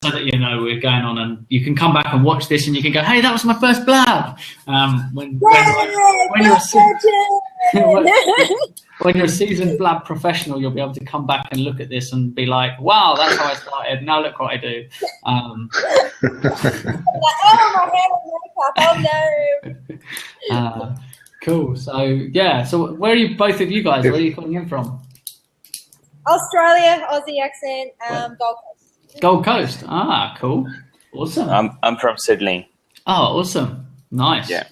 so that you know we're going on, and you can come back and watch this, and you can go, "Hey, that was my first blab." When you're a seasoned blab professional, you'll be able to come back and look at this and be like, "Wow, that's how I started. Now look what I do." Oh, my hair and makeup. Oh no. Cool. So yeah. So where are you, both of you guys? Where are you coming in from? Australia, Aussie accent, Gold Coast. Gold Coast. Ah, cool. Awesome. I'm from Sydney. Oh, awesome. Nice. Yeah.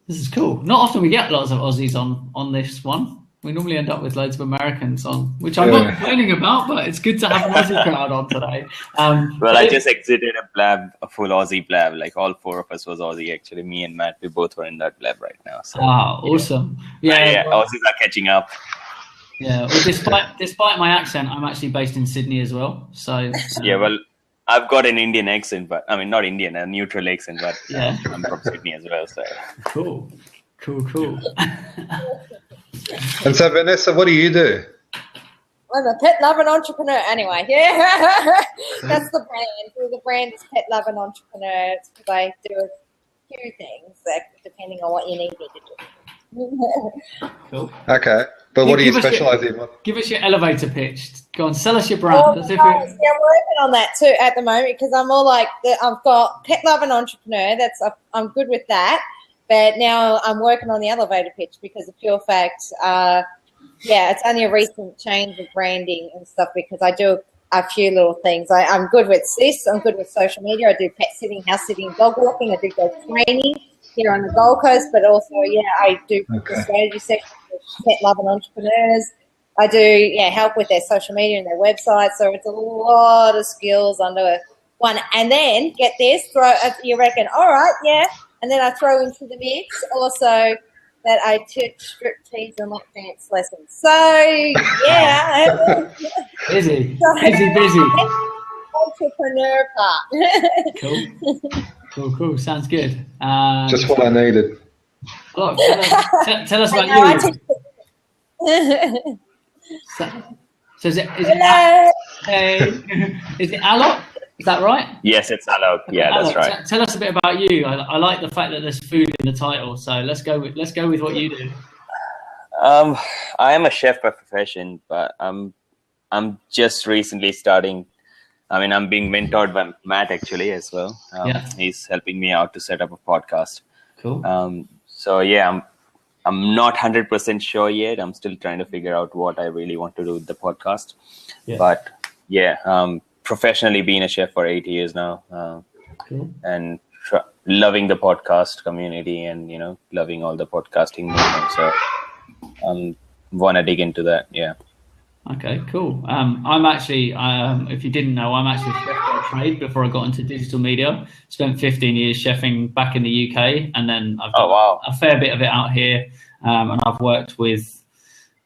This is cool. Not often we get lots of Aussies on this one. We normally end up with loads of Americans on, which I'm not complaining about, but it's good to have an Aussie crowd on today. Well, I just exited a full Aussie blab. Like all four of us was Aussie, actually. Me and Matt, we both were in that blab right now. So, awesome. Yeah, Aussies are catching up. Yeah, well, despite my accent, I'm actually based in Sydney as well. So yeah, well, I've got an Indian accent, but I mean, not Indian, a neutral accent, but I'm from Sydney as well. So cool. And so, Vanessa, what do you do? I'm a pet loving entrepreneur. Anyway, yeah, that's the brand. The brand is Pet Loving Entrepreneur. It's because I do a few things, depending on what you need me to do. Cool. Okay, but what do you specialize in? Give us your elevator pitch. Go on, sell us your brand. I'm working on that too at the moment because I'm all like, I've got Pet Loving Entrepreneur. I'm good with that. But now I'm working on the elevator pitch because of pure fact, it's only a recent change of branding and stuff because I do a few little things. I'm good with this. I'm good with social media. I do pet sitting, house sitting, dog walking. I do dog training here on the Gold Coast, but also, I do the strategy section with Pet Loving Entrepreneurs. I do, help with their social media and their website. So it's a lot of skills under one. And then, get this, you reckon, all right, yeah. And then I throw into the mix also that I teach striptease and lap dance lessons. So, yeah. busy. Entrepreneur part. Cool. Sounds good. Just what I needed. Look, tell us about you. So is it Alok? Is that right? Yes, it's Alok. Yeah, Alok, that's right. Tell us a bit about you. I like the fact that there's food in the title. So let's go with what you do. I am a chef by profession, but I'm just recently starting. I mean, I'm being mentored by Matt actually as well. He's helping me out to set up a podcast. Cool. So yeah, I'm not 100% sure yet. I'm still trying to figure out what I really want to do with the podcast. Yeah. But yeah, professionally being a chef for 8 years now, cool. And loving the podcast community and, loving all the podcasting movement. So want to dig into that. Yeah. Okay, cool. I'm actually, if you didn't know, I'm actually a chef by trade before I got into digital media. Spent 15 years chefing back in the UK, and then I've done a fair bit of it out here. And I've worked with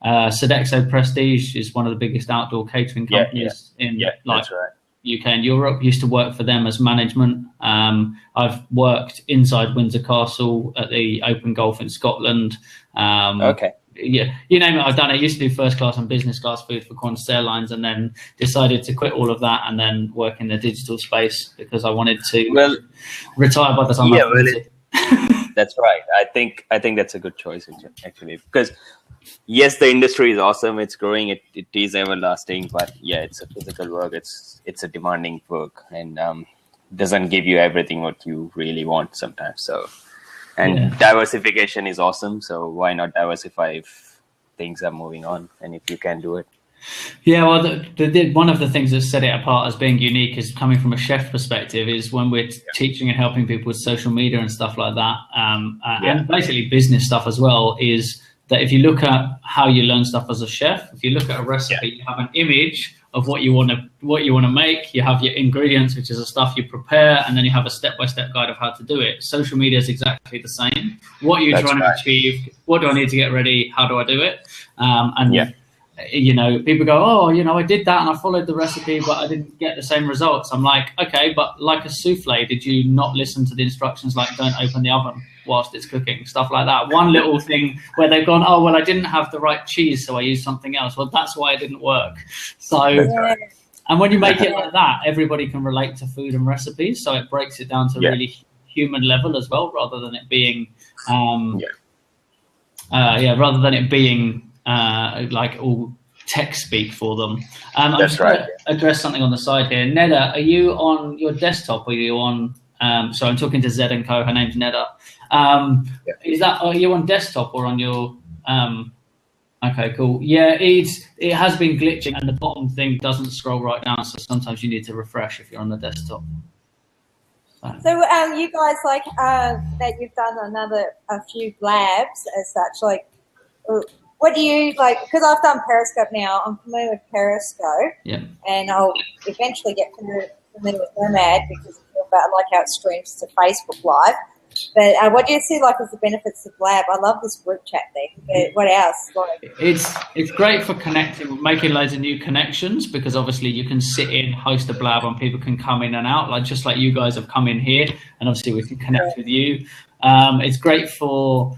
Sodexo Prestige, is one of the biggest outdoor catering companies in that's right. UK and Europe. Used to work for them as management. I've worked inside Windsor Castle at the Open Golf in Scotland. Okay. Yeah, you name it, I've done it. I used to do first class and business class food for Qantas Airlines, and then decided to quit all of that and then work in the digital space because I wanted to retire by the time I was That's right. I think that's a good choice actually, because yes, the industry is awesome. It's growing. It is everlasting. But yeah, it's a physical work. It's a demanding work, and doesn't give you everything what you really want sometimes. So. And diversification is awesome. So why not diversify if things are moving on and if you can do it? Yeah, well, one of the things that set it apart as being unique is coming from a chef perspective is when we're teaching and helping people with social media and stuff like that, and basically business stuff as well, is that if you look at how you learn stuff as a chef, if you look at a recipe, you have an image of what you want to make. You have your ingredients, which is the stuff you prepare, and then you have a step-by-step guide of how to do it. Social media is exactly the same. What are you trying to achieve? What do I need to get ready? How do I do it? People go, I did that and I followed the recipe, but I didn't get the same results. I'm like, okay, but like a souffle, did you not listen to the instructions? Like, don't open the oven whilst it's cooking, stuff like that. One little thing where they've gone, I didn't have the right cheese, so I used something else. Well, that's why it didn't work. So And when you make it like that, everybody can relate to food and recipes. So it breaks it down to a really human level as well, rather than it being, rather than it being like all tech speak for them. That's right. Address something on the side here. Neda, are you on your desktop? Or are you on? So I'm talking to Zed and Co. Her name's Neda. Are you on desktop or on your? Okay, cool. Yeah, it has been glitching, and the bottom thing doesn't scroll right down. So sometimes you need to refresh if you're on the desktop. So you guys like that you've done a few labs as such. Like, what do you like? Because I've done Periscope now. I'm familiar with Periscope. Yeah. And I'll eventually get familiar with Nomad because I like how it streams to Facebook Live. But what do you see like as the benefits of Lab? I love this group chat thing. But what else? It's great for connecting, making loads of new connections, because obviously you can sit in, host a Blab, and people can come in and out, like just like you guys have come in here, and obviously we can connect with you. It's great for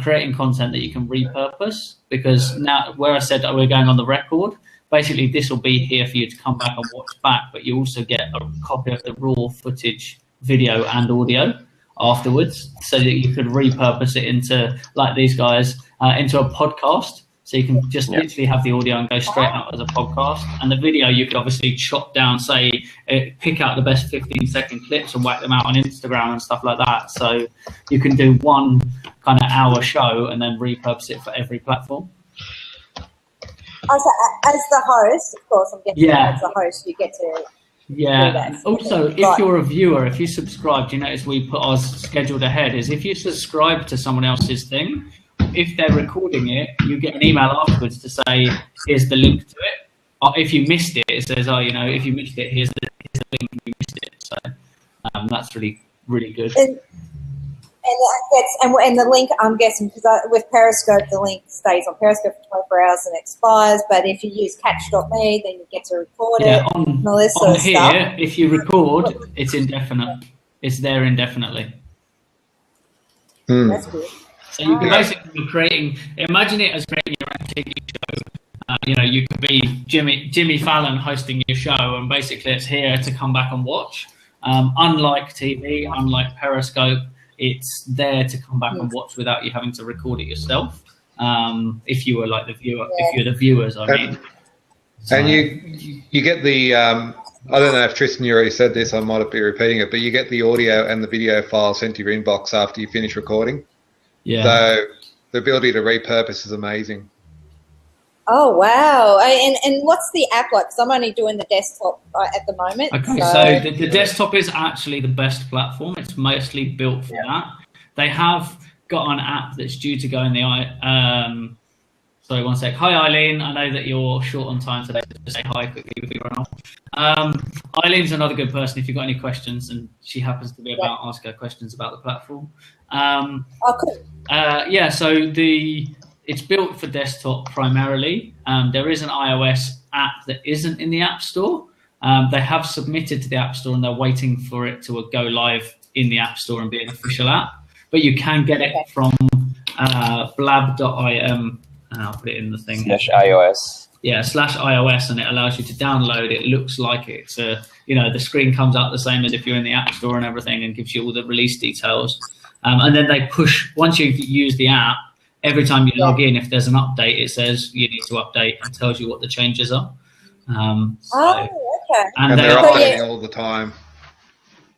creating content that you can repurpose, because now where I said that we're going on the record, basically this will be here for you to come back and watch back, but you also get a copy of the raw footage, video and audio afterwards, so that you could repurpose it into, like these guys, into a podcast. So you can just literally have the audio and go straight out as a podcast. And the video you could obviously chop down, say, pick out the best 15-second clips and whack them out on Instagram and stuff like that. So you can do one kind of hour show and then repurpose it for every platform. Also, as the host, of course, I'm guessing as the host, you get to... Yeah. Also, if you're a viewer, if you subscribe, do you notice we put ours scheduled ahead? Is if you subscribe to someone else's thing, if they're recording it, you get an email afterwards to say, here's the link to it. Or if you missed it, it says, if you missed it, here's the link if you missed it. So that's really, really good. And the link, I'm guessing, because with Periscope, the link stays on Periscope for 24 hours and expires. But if you use catch.me, then you get to record it. On here, if you record, it's indefinite. It's there indefinitely. That's good. So you can basically be creating, imagine it as creating your own TV show. You could be Jimmy Fallon hosting your show, and basically it's here to come back and watch. Unlike TV, unlike Periscope, it's there to come back and watch without you having to record it yourself. If you were like the viewer, if you're the viewers, I mean. So, and you get the, I don't know if Tristan, you already said this, I might be repeating it, but you get the audio and the video file sent to your inbox after you finish recording. Yeah. So the ability to repurpose is amazing. Oh, wow. And what's the app like? Because I'm only doing the desktop at the moment. Okay, so the desktop is actually the best platform. It's mostly built for that. They have got an app that's due to go in the... sorry, one sec. Hi, Eileen. I know that you're short on time today. Just say hi quickly if you run off. Eileen's another good person if you've got any questions, and she happens to be about ask her questions about the platform. Cool. So it's built for desktop primarily. There is an iOS app that isn't in the App Store. They have submitted to the App Store and they're waiting for it to go live in the App Store and be an official app. But you can get it from blab.im, and I'll put it in the thing. /iOS. Yeah, /iOS, and it allows you to download. It looks like it's the screen comes out the same as if you're in the App Store and everything, and gives you all the release details. And then they push, once you've used the app, every time you log in, if there's an update, it says you need to update and tells you what the changes are. Okay. And they're updating all the time.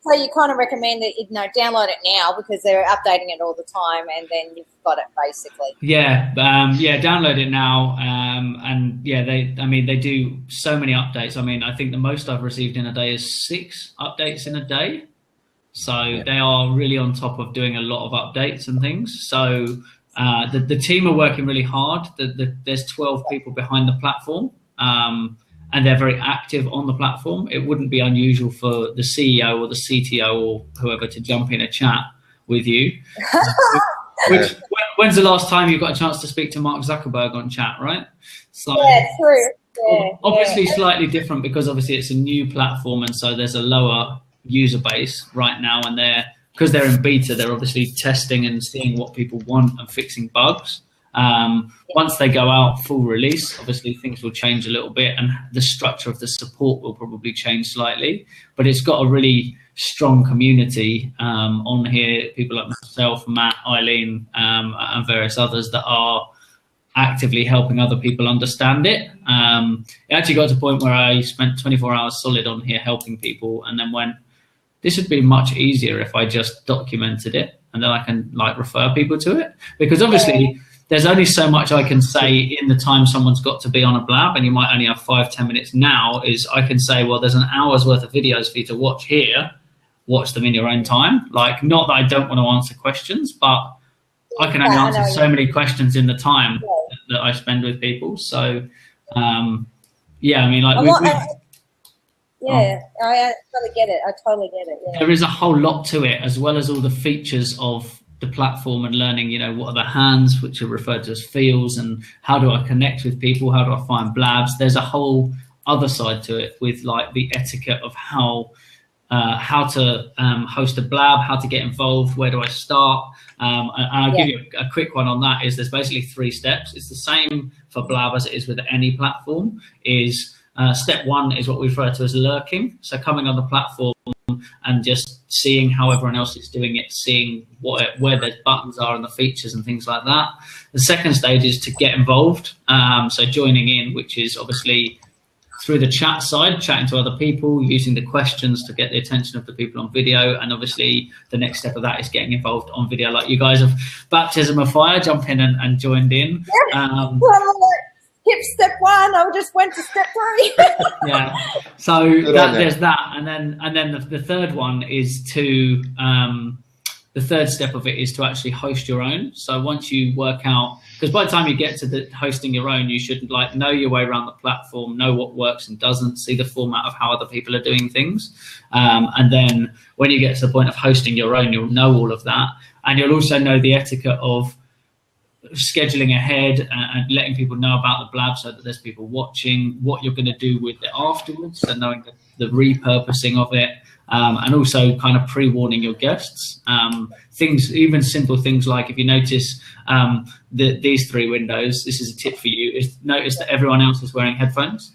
So you kind of recommend that download it now because they're updating it all the time, and then you've got it basically. Yeah, download it now, and they do so many updates. I mean, I think the most I've received in a day is 6 updates in a day. So they are really on top of doing a lot of updates and things. So the team are working really hard. There's 12 people behind the platform, and they're very active on the platform. It wouldn't be unusual for the CEO or the CTO or whoever to jump in a chat with you. When's the last time you got a chance to speak to Mark Zuckerberg on chat, right? So, true. Obviously slightly different because obviously it's a new platform, and so there's a lower user base right now, and because they're in beta, they're obviously testing and seeing what people want and fixing bugs. Once they go out full release, obviously things will change a little bit, and the structure of the support will probably change slightly. But it's got a really strong community on here. People like myself, Matt, Eileen, and various others that are actively helping other people understand it. It actually got to a point where I spent 24 hours solid on here helping people, and then went, this would be much easier if I just documented it, and then I can like refer people to it, because obviously there's only so much I can say in the time someone's got to be on a blab, and you might only have 5-10 minutes. Now is I can say, well, there's an hour's worth of videos for you to watch here. Watch them in your own time. Like, not that I don't want to answer questions, but I can only answer so many questions in the time that I spend with people. So, yeah, I mean, like, I totally get it. I totally get it. Yeah. There is a whole lot to it, as well as all the features of the platform and learning, you know, what are the hands, which are referred to as feels, and how do I connect with people? How do I find blabs? There's a whole other side to it with like the etiquette of how to host a blab, how to get involved, where do I start? And I'll give you a quick one on that. Is there's basically 3 steps. It's the same for blab as it is with any platform. Step 1 is what we refer to as lurking. So coming on the platform and just seeing how everyone else is doing it, seeing where their buttons are and the features and things like that. The second stage is to get involved. So joining in, which is obviously through the chat side, chatting to other people, using the questions to get the attention of the people on video. And obviously the next step of that is getting involved on video, like you guys have Baptism of Fire, jump in and joined in. Skip step 1, I just went to step 3. Yeah, so there's that, and then the third one is to the third step of it is to actually host your own. So once you work out, because by the time you get to the hosting your own, you should like know your way around the platform, know what works and doesn't, see the format of how other people are doing things, and then when you get to the point of hosting your own, you'll know all of that, and you'll also know the etiquette of scheduling ahead and letting people know about the blab so that there's people watching, what you're going to do with it afterwards, and knowing the repurposing of it, and also kind of pre-warning your guests. Things, even simple things like, if you notice these 3 windows, this is a tip for you, is notice that everyone else is wearing headphones.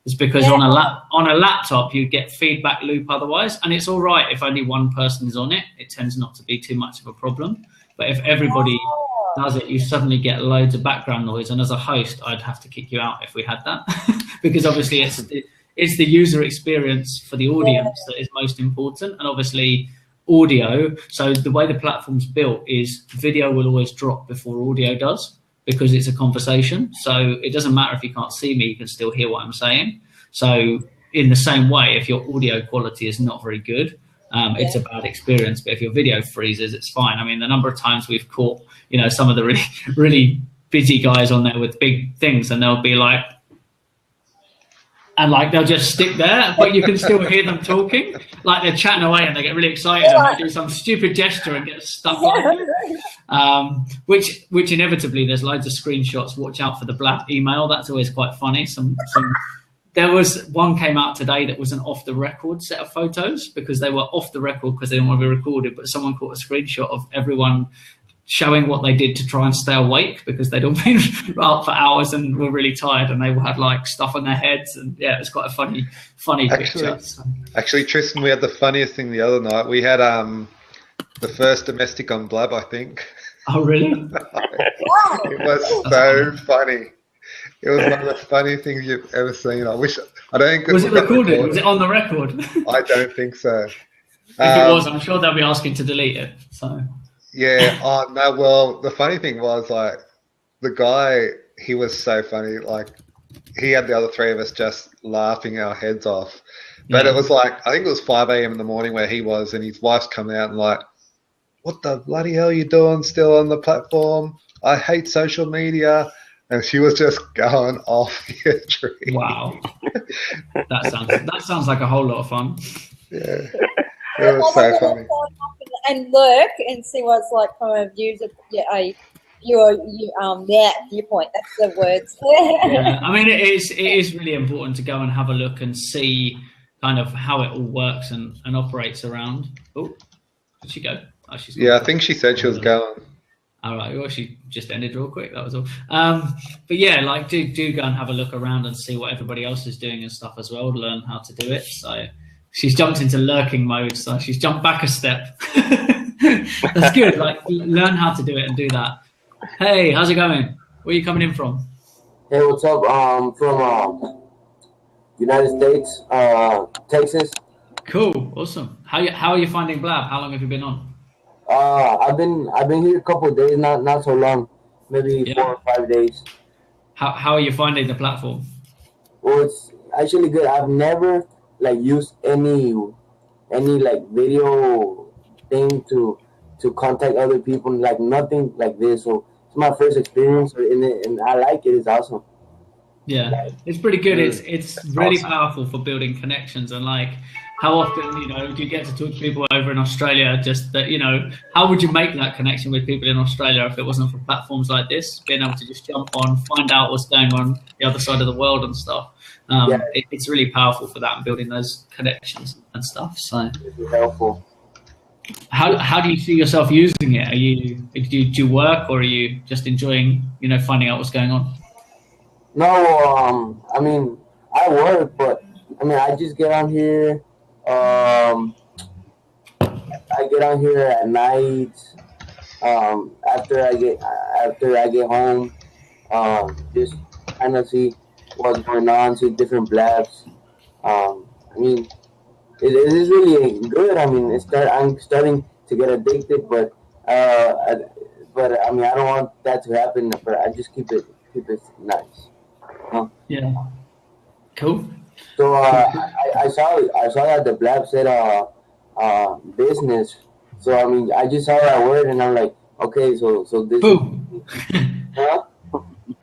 It's because on a laptop you get feedback loop otherwise, and it's all right if only one person is on it. It tends not to be too much of a problem. But if everybody does it, you suddenly get loads of background noise, and as a host I'd have to kick you out if we had that because obviously it's the user experience for the audience that is most important, and obviously audio. So the way the platform's built is video will always drop before audio does, because it's a conversation. So it doesn't matter if you can't see me, you can still hear what I'm saying. So in the same way, if your audio quality is not very good, it's a bad experience. But if your video freezes, it's fine. I mean, the number of times we've caught, you know, some of the really, really busy guys on there with big things, and they'll be like, and like they'll just stick there, but you can still hear them talking. Like they're chatting away and they get really excited and they do some stupid gesture and get stuck on it. Which inevitably there's loads of screenshots. Watch out for the black email. That's always quite funny. There was one came out today that was an off the record set of photos, because they were off the record because they didn't want to be recorded, but someone caught a screenshot of everyone showing what they did to try and stay awake, because they'd all been up for hours and were really tired, and they all had like stuff on their heads, and yeah, it was quite a funny picture. Actually, Tristan, we had the funniest thing the other night. We had the first domestic on Blab, I think. Oh, really? It was so funny. It was one of the funniest things you've ever seen. I don't think was it recorded? Was it on the record? I don't think so. If it was, I'm sure they'll be asking to delete it. So. Yeah. No. Well, the funny thing was, like, the guy, he was so funny. Like, he had the other 3 of us just laughing our heads off. But it was like, I think it was 5 a.m. in the morning where he was, and his wife's coming out and like, "What the bloody hell are you doing still on the platform? I hate social media." And she was just going off the tree. Wow. That sounds like a whole lot of fun. Yeah. It was so funny. And lurk and see what's like from a user, their viewpoint. That's the words. Yeah. I mean, it is really important to go and have a look and see kind of how it all works and operates around. Oh, did she go? Oh, she's I think she said she was going. All right. Well, she just ended real quick. That was all. But yeah, like do go and have a look around and see what everybody else is doing and stuff as well. Learn how to do it. So she's jumped into lurking mode. So she's jumped back a step. That's good. Like learn how to do it and do that. Hey, how's it going? Where are you coming in from? Hey, what's up? From United States, Texas. Cool. Awesome. How are you finding Blab? How long have you been on? I've been here a couple of days, not so long, maybe 4 or 5 days. How are you finding the platform? Well, it's actually good. I've never like used any like video thing to contact other people, like nothing like this. So it's my first experience in it, and I like it. It's awesome. Yeah, it's pretty good. It's really powerful for building connections. And like, how often, do you get to talk to people over in Australia? Just that, how would you make that connection with people in Australia if it wasn't for platforms like this? Being able to just jump on, find out what's going on the other side of the world and stuff. It's really powerful for that and building those connections and stuff. So it's helpful. How do you see yourself using it? Do you work, or are you just enjoying, finding out what's going on? No, I mean, I work, but I mean, I just get on here. I get on here at night. After I get home, just kind of see what's going on, see different blabs. I mean, it is really good. I mean, I'm starting to get addicted, but I mean, I don't want that to happen. But I just keep it nice. Yeah. Cool. So I saw that the blab said business. So I mean, I just saw that word and I'm like, okay, so this. Boom. Huh?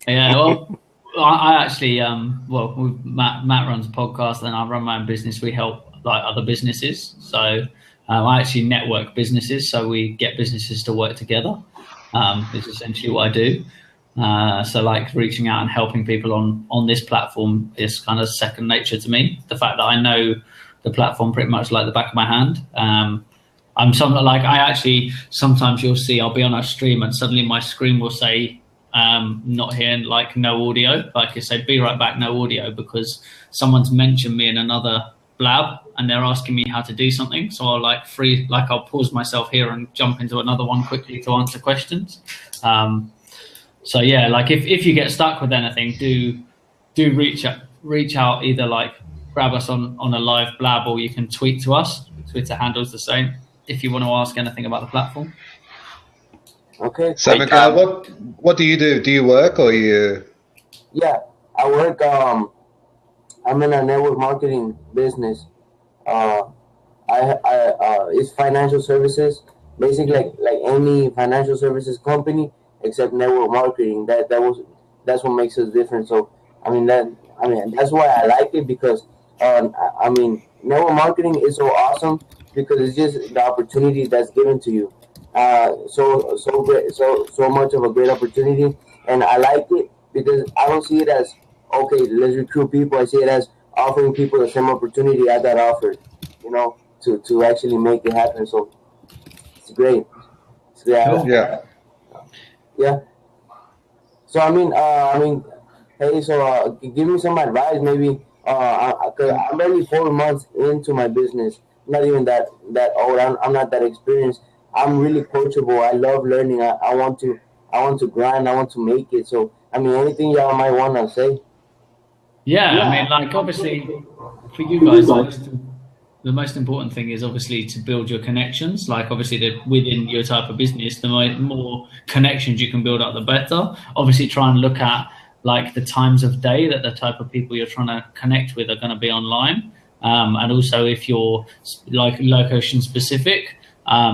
Yeah. Well, I actually Matt runs a podcast and I run my own business. We help like other businesses. So I actually network businesses. So we get businesses to work together. Is essentially what I do. So like reaching out and helping people on this platform is kind of second nature to me. The fact that I know the platform pretty much like the back of my hand. Sometimes you'll see I'll be on a stream and suddenly my screen will say not here, and no audio. Like you say, be right back, no audio, because someone's mentioned me in another blab and they're asking me how to do something. So I'll pause myself here and jump into another one quickly to answer questions. So yeah, like if you get stuck with anything, do reach out, either like grab us on a live blab, or you can tweet to us. Twitter handle's the same if you want to ask anything about the platform. Okay. So Miguel, what do you do? Do you work or you? Yeah, I work. I'm in a network marketing business. It's financial services, basically like any financial services company, except network marketing. That's what makes us different. So that's why I like it, because network marketing is so awesome because it's just the opportunity that's given to you. So great, so much of a great opportunity, and I like it because I don't see it as okay, let's recruit people. I see it as offering people the same opportunity I got offered, to actually make it happen. So it's great. Cool. Yeah. So hey, so give me some advice, maybe. I'm only 4 months into my business. Not even that old. I'm not that experienced. I'm really coachable. I love learning. I want to grind. I want to make it. So anything y'all might want to say. Yeah, obviously for you guys, the most important thing is obviously to build your connections. Like obviously within your type of business, the more connections you can build up, the better. Obviously try and look at like the times of day that the type of people you're trying to connect with are going to be online. And also if you're like location specific,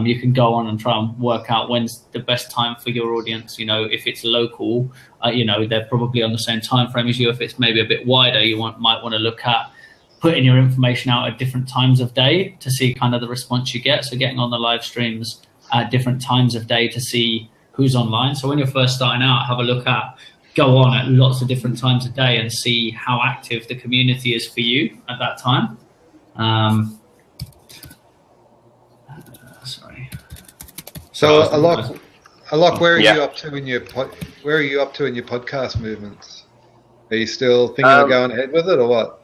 you can go on and try and work out when's the best time for your audience. If it's local, they're probably on the same time frame as you. If it's maybe a bit wider, you might want to look at putting your information out at different times of day to see kind of the response you get. So getting on the live streams at different times of day to see who's online. So when you're first starting out, go on at lots of different times of day and see how active the community is for you at that time. Sorry. So a lot Like, where are you up to in your podcast movements? Are you still thinking of going ahead with it, or what?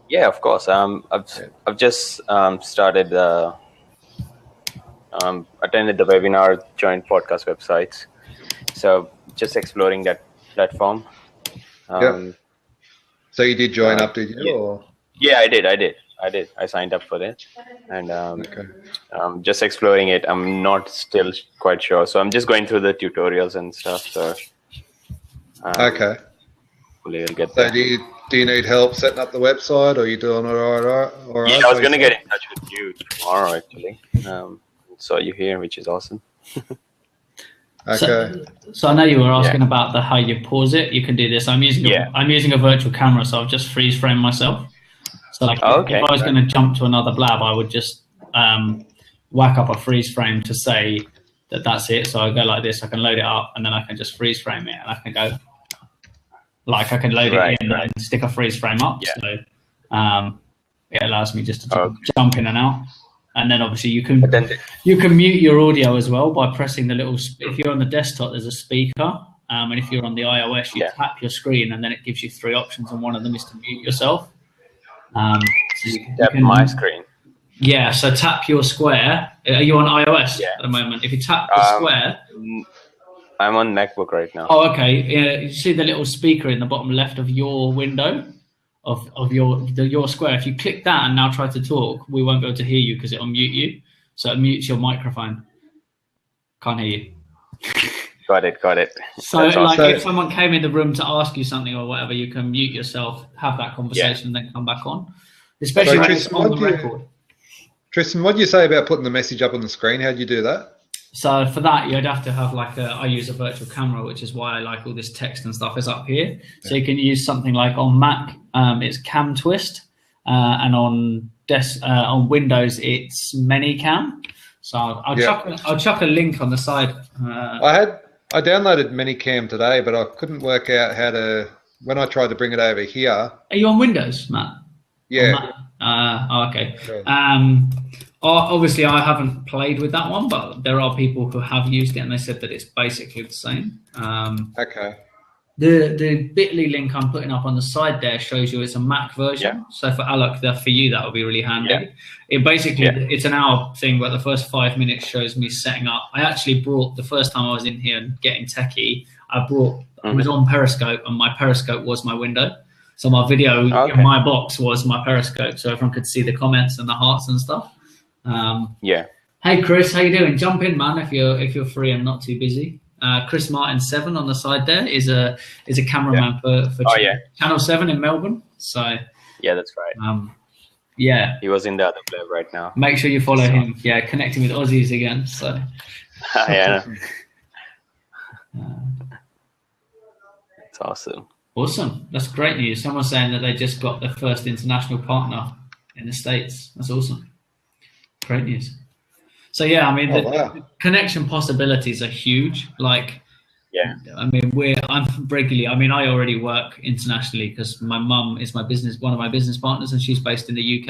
Yeah, of course. I've just started attended the webinar, joined podcast websites, so just exploring that platform. So you did join up, did you? Yeah. Or? Yeah, I did. I signed up for it, and just exploring it. I'm not still quite sure, so I'm just going through the tutorials and stuff. So okay. Hopefully I'll get so there. do you need help setting up the website, or are you doing it all right? Yeah, I was going to get in touch with you tomorrow, actually. Saw you here, which is awesome. Okay. So I know you were asking about how you pause it. You can do this. I'm using a virtual camera, so I've just freeze framed myself. So like if I was going to jump to another blab, I would just whack up a freeze frame to say that's it. So I go like this. I can load it up, and then I can just freeze frame it, and I can go like I can load it in and stick a freeze frame up. Yeah. So it allows me just to jump in and out. And then obviously you can mute your audio as well by pressing the little. If you're on the desktop, there's a speaker, and if you're on the iOS, you tap your screen, and then it gives you 3 options, and one of them is to mute yourself. So you tap my screen. Yeah, so tap your square. Are you on iOS at the moment? If you tap the square, I'm on MacBook right now. Oh, okay. You see the little speaker in the bottom left of your window? Of your square. If you click that and now try to talk, we won't be able to hear you because it'll mute you. So it mutes your microphone. Can't hear you. Got it. So if someone came in the room to ask you something or whatever, you can mute yourself, have that conversation, and then come back on. Especially when it's on the record. Tristan, what do you say about putting the message up on the screen? How do you do that? So for that, you'd have to have I use a virtual camera, which is why I like all this text and stuff is up here. So you can use something like on Mac, it's Cam Twist, and on Windows, it's ManyCam. So I'll chuck a link on the side. I downloaded ManyCam today, but I couldn't work out how to. When I tried to bring it over here. Are you on Windows, Matt? Yeah. Okay. Obviously, I haven't played with that one, but there are people who have used it, and they said that it's basically the same. Okay. The bit.ly link I'm putting up on the side there shows you it's a Mac version. Yeah. So for Alok, for you, that would be really handy. Yeah. It basically, it's an hour thing, but the first 5 minutes shows me setting up. I actually brought, the first time I was in here and getting techie, I was on Periscope, and my Periscope was my window. So my video in my box was my Periscope, so everyone could see the comments and the hearts and stuff. Hey Chris, how you doing? Jump in, man, if you're free and not too busy. Chris Martin 7 on the side there is a cameraman for Channel 7 in Melbourne. So yeah, that's right. He was in the other club right now. Make sure you follow him. Yeah, connecting with Aussies again. So it's awesome. Awesome. That's great news. Someone's saying that they just got their first international partner in the States. That's awesome. Great news. So yeah, I mean, the connection possibilities are huge. I mean, I'm regularly. I mean, I already work internationally because my mum is one of my business partners, and she's based in the UK.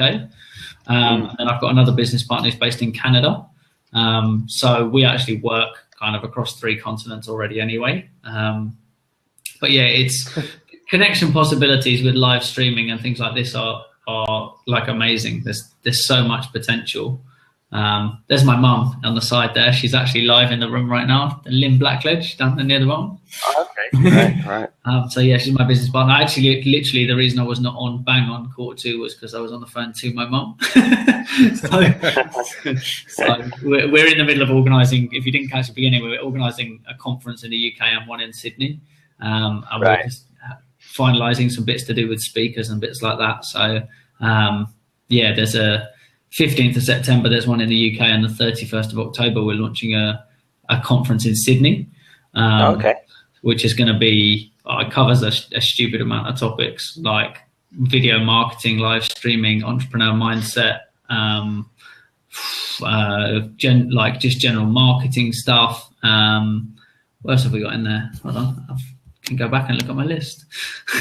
And I've got another business partner who's based in Canada. So we actually work kind of across 3 continents already, anyway. But yeah, it's connection possibilities with live streaming and things like this are like amazing. There's so much potential. There's my mum on the side there. She's actually live in the room right now. Lynn Blackledge down near the bottom. Oh, okay, right. So yeah, she's my business partner. Actually, literally, the reason I was not on bang on Q2 was because I was on the phone to my mum. so we're in the middle of organising. If you didn't catch the beginning, we're organising a conference in the UK and one in Sydney. And we're just finalising some bits to do with speakers and bits like that. So there's a 15th of September, there's one in the UK, and the 31st of October, we're launching a conference in Sydney, which is going to be, it covers a stupid amount of topics like video marketing, live streaming, entrepreneur mindset, just general marketing stuff. What else have we got in there? Hold on. I can go back and look at my list.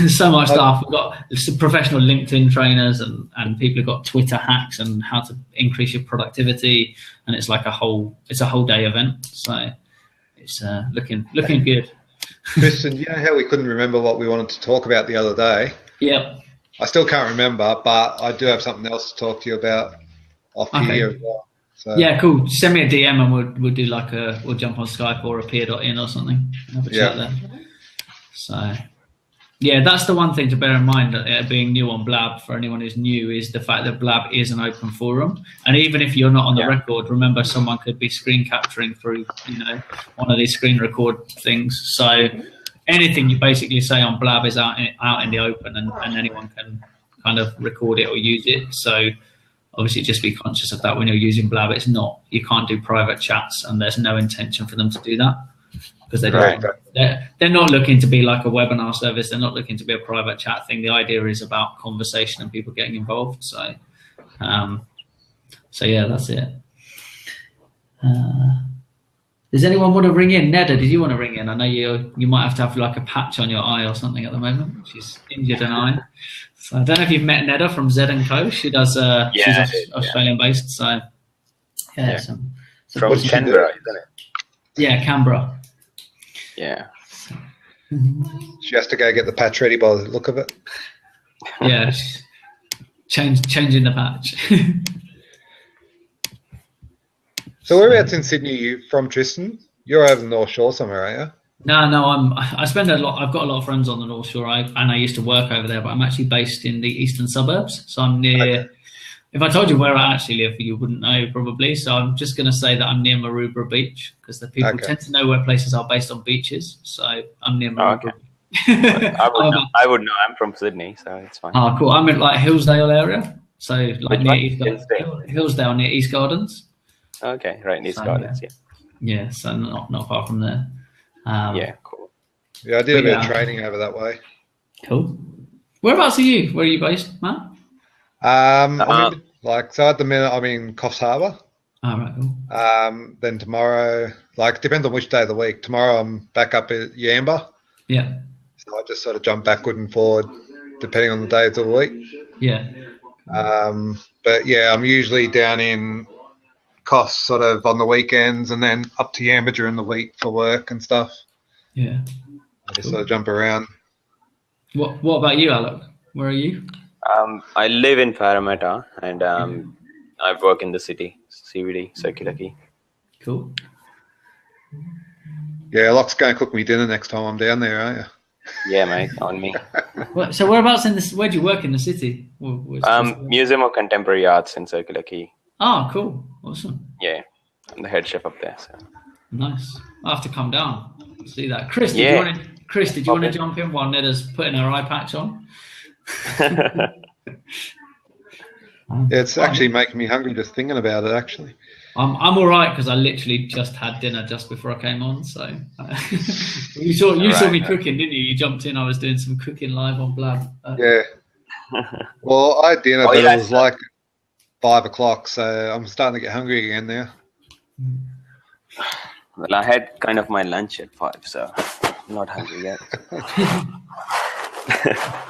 So much stuff. We've got some professional LinkedIn trainers and people who've got Twitter hacks and how to increase your productivity. And it's like a whole day event. So it's looking good. Tristan, you know how we couldn't remember what we wanted to talk about the other day? Yep. I still can't remember, but I do have something else to talk to you about off here as well. So. Yeah, cool. Send me a DM and we'll do like we'll jump on Skype or a peer.in or something and have a chat there. So yeah, that's the one thing to bear in mind, that being new on Blab, for anyone who's new, is the fact that Blab is an open forum. And even if you're not on the record, remember someone could be screen capturing through, one of these screen record things. So anything you basically say on Blab is out in the open, and anyone can kind of record it or use it. So obviously just be conscious of that when you're using Blab. You can't do private chats, and there's no intention for them to do that. Because they're not looking to be like a webinar service. They're not looking to be a private chat thing. The idea is about conversation and people getting involved. So yeah, that's it. Does anyone want to ring in? Neda, did you want to ring in? I know you might have to have like a patch on your eye or something at the moment. She's injured an eye. So I don't know if you've met Neda from Z & Co. She does. She's Australian based. So yeah. From Canberra, isn't it? Yeah, Canberra. Yeah. She has to go get the patch ready by the look of it. Yeah, changing the patch. So whereabouts in Sydney are you from, Tristan? You're over the North Shore somewhere, are you? No, I spend a lot. I've got a lot of friends on the North Shore, and I used to work over there, but I'm actually based in the eastern suburbs. So I'm near. Okay. If I told you where I actually live, you wouldn't know probably. So I'm just going to say that I'm near Maroubra Beach, because the people tend to know where places are based on beaches. So I'm near Maroubra. I would know. I'm from Sydney, so it's fine. Oh, cool. I'm in like Hillsdale area. So like near Hillsdale near East Gardens. Okay, right, East Gardens, Yeah, so not far from there. Yeah, cool. Yeah, I did a bit of training over that way. Cool. Whereabouts are you? Where are you based, Matt? So at the minute I'm in Coffs Harbour. Oh, right, cool. Then tomorrow, depends on which day of the week. Tomorrow I'm back up at Yamba. Yeah. So I just sort of jump backward and forward depending on the days of the week. Yeah. But yeah, I'm usually down in Coffs sort of on the weekends, and then up to Yamba during the week for work and stuff. Yeah. I just sort of jump around. What about you, Alec? Where are you? I live in Parramatta, and I work in the city, CBD, Circular Quay. Cool. Yeah, Locke's going to cook me dinner next time I'm down there, aren't you? Yeah, mate, on me. So whereabouts where do you work in the city? Museum of Contemporary Arts in Circular Quay. Oh, cool. Awesome. Yeah, I'm the head chef up there. So. Nice. I'll have to come down and see that. Chris, did you want to jump in while Neda's putting her eye patch on? It's actually making me hungry just thinking about it, actually. I'm all right because I literally just had dinner just before I came on. So you saw me cooking, didn't you? You jumped in. I was doing some cooking live on Blab. Yeah. Well, I had dinner, but it was like 5 o'clock, so I'm starting to get hungry again now. Well, I had kind of my lunch at 5, so I'm not hungry yet.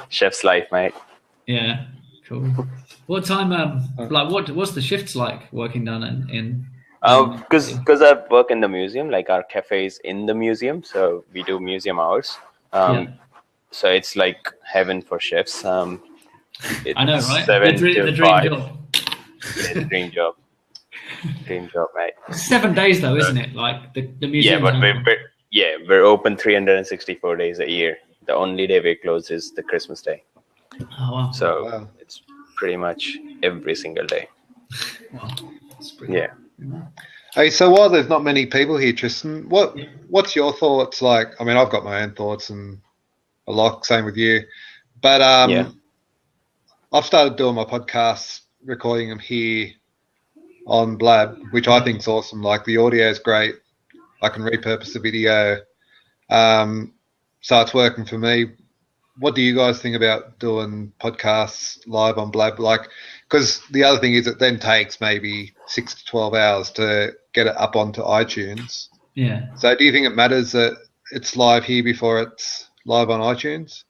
Chef's life, mate. Yeah, cool. What time? What's the shifts like working down in? Because I work in the museum, like our cafe is in the museum, so we do museum hours. So it's like heaven for chefs. I know, right? 7 the to dream 5. job. Yeah, the dream job. Dream job, mate. 7 days though, isn't it? Like the museum. Yeah, but we're open 364 days a year. The only day we close is the Christmas day. Oh wow! So it's pretty much every single day. Wow, that's pretty cool. Hey, so while there's not many people here, Tristan, what's your thoughts like? I mean, I've got my own thoughts, and a lot same with you. But I've started doing my podcasts, recording them here on Blab, which I think is awesome. Like the audio is great. I can repurpose the video. So it's working for me. What do you guys think about doing podcasts live on Blab? Because the other thing is it then takes maybe 6 to 12 hours to get it up onto iTunes. Yeah. So do you think it matters that it's live here before it's live on iTunes?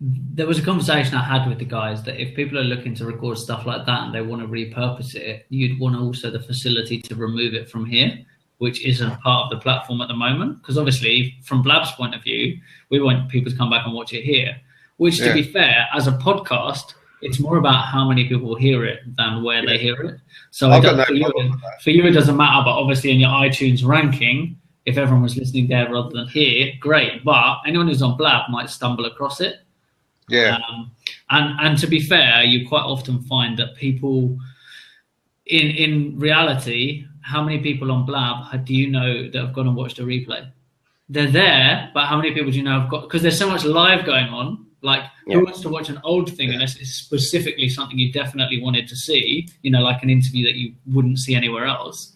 there was a conversation I had with the guys that if people are looking to record stuff like that and they want to repurpose it, you'd want also the facility to remove it from here, which isn't part of the platform at the moment. Because obviously, from Blab's point of view, we want people to come back and watch it here. Which, to be fair, as a podcast, it's more about how many people hear it than where they hear it. So for you, it doesn't matter. But obviously, in your iTunes ranking, if everyone was listening there rather than here, great. But anyone who's on Blab might stumble across it. Yeah. And to be fair, you quite often find that people, in reality, how many people on Blab do you know that have gone and watched a replay? They're there, but how many people do you know have got? Because there's so much live going on. Like, who wants to watch an old thing unless it's specifically something you definitely wanted to see, like an interview that you wouldn't see anywhere else?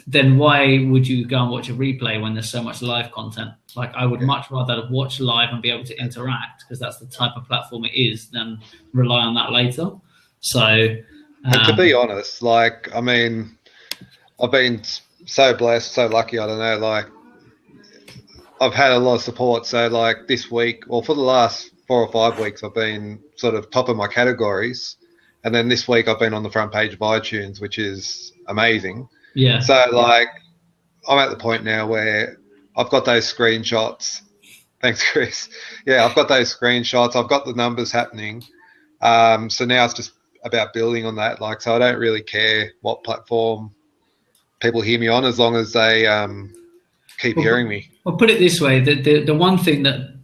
Then why would you go and watch a replay when there's so much live content? Like, I would much rather watch live and be able to interact, because that's the type of platform it is, than rely on that later. So, and to be honest, like, I mean, I've been so blessed, so lucky, I don't know, like, I've had a lot of support. So like this week, or for the last 4 or 5 weeks, I've been sort of top of my categories. And then this week I've been on the front page of iTunes, which is amazing. Yeah. So like, I'm at the point now where I've got those screenshots. Thanks, Chris. Yeah, I've got those screenshots. I've got the numbers happening. So now it's just about building on that. Like, so I don't really care what platform people hear me on, as long as they keep hearing me. Well, put it this way: the one thing that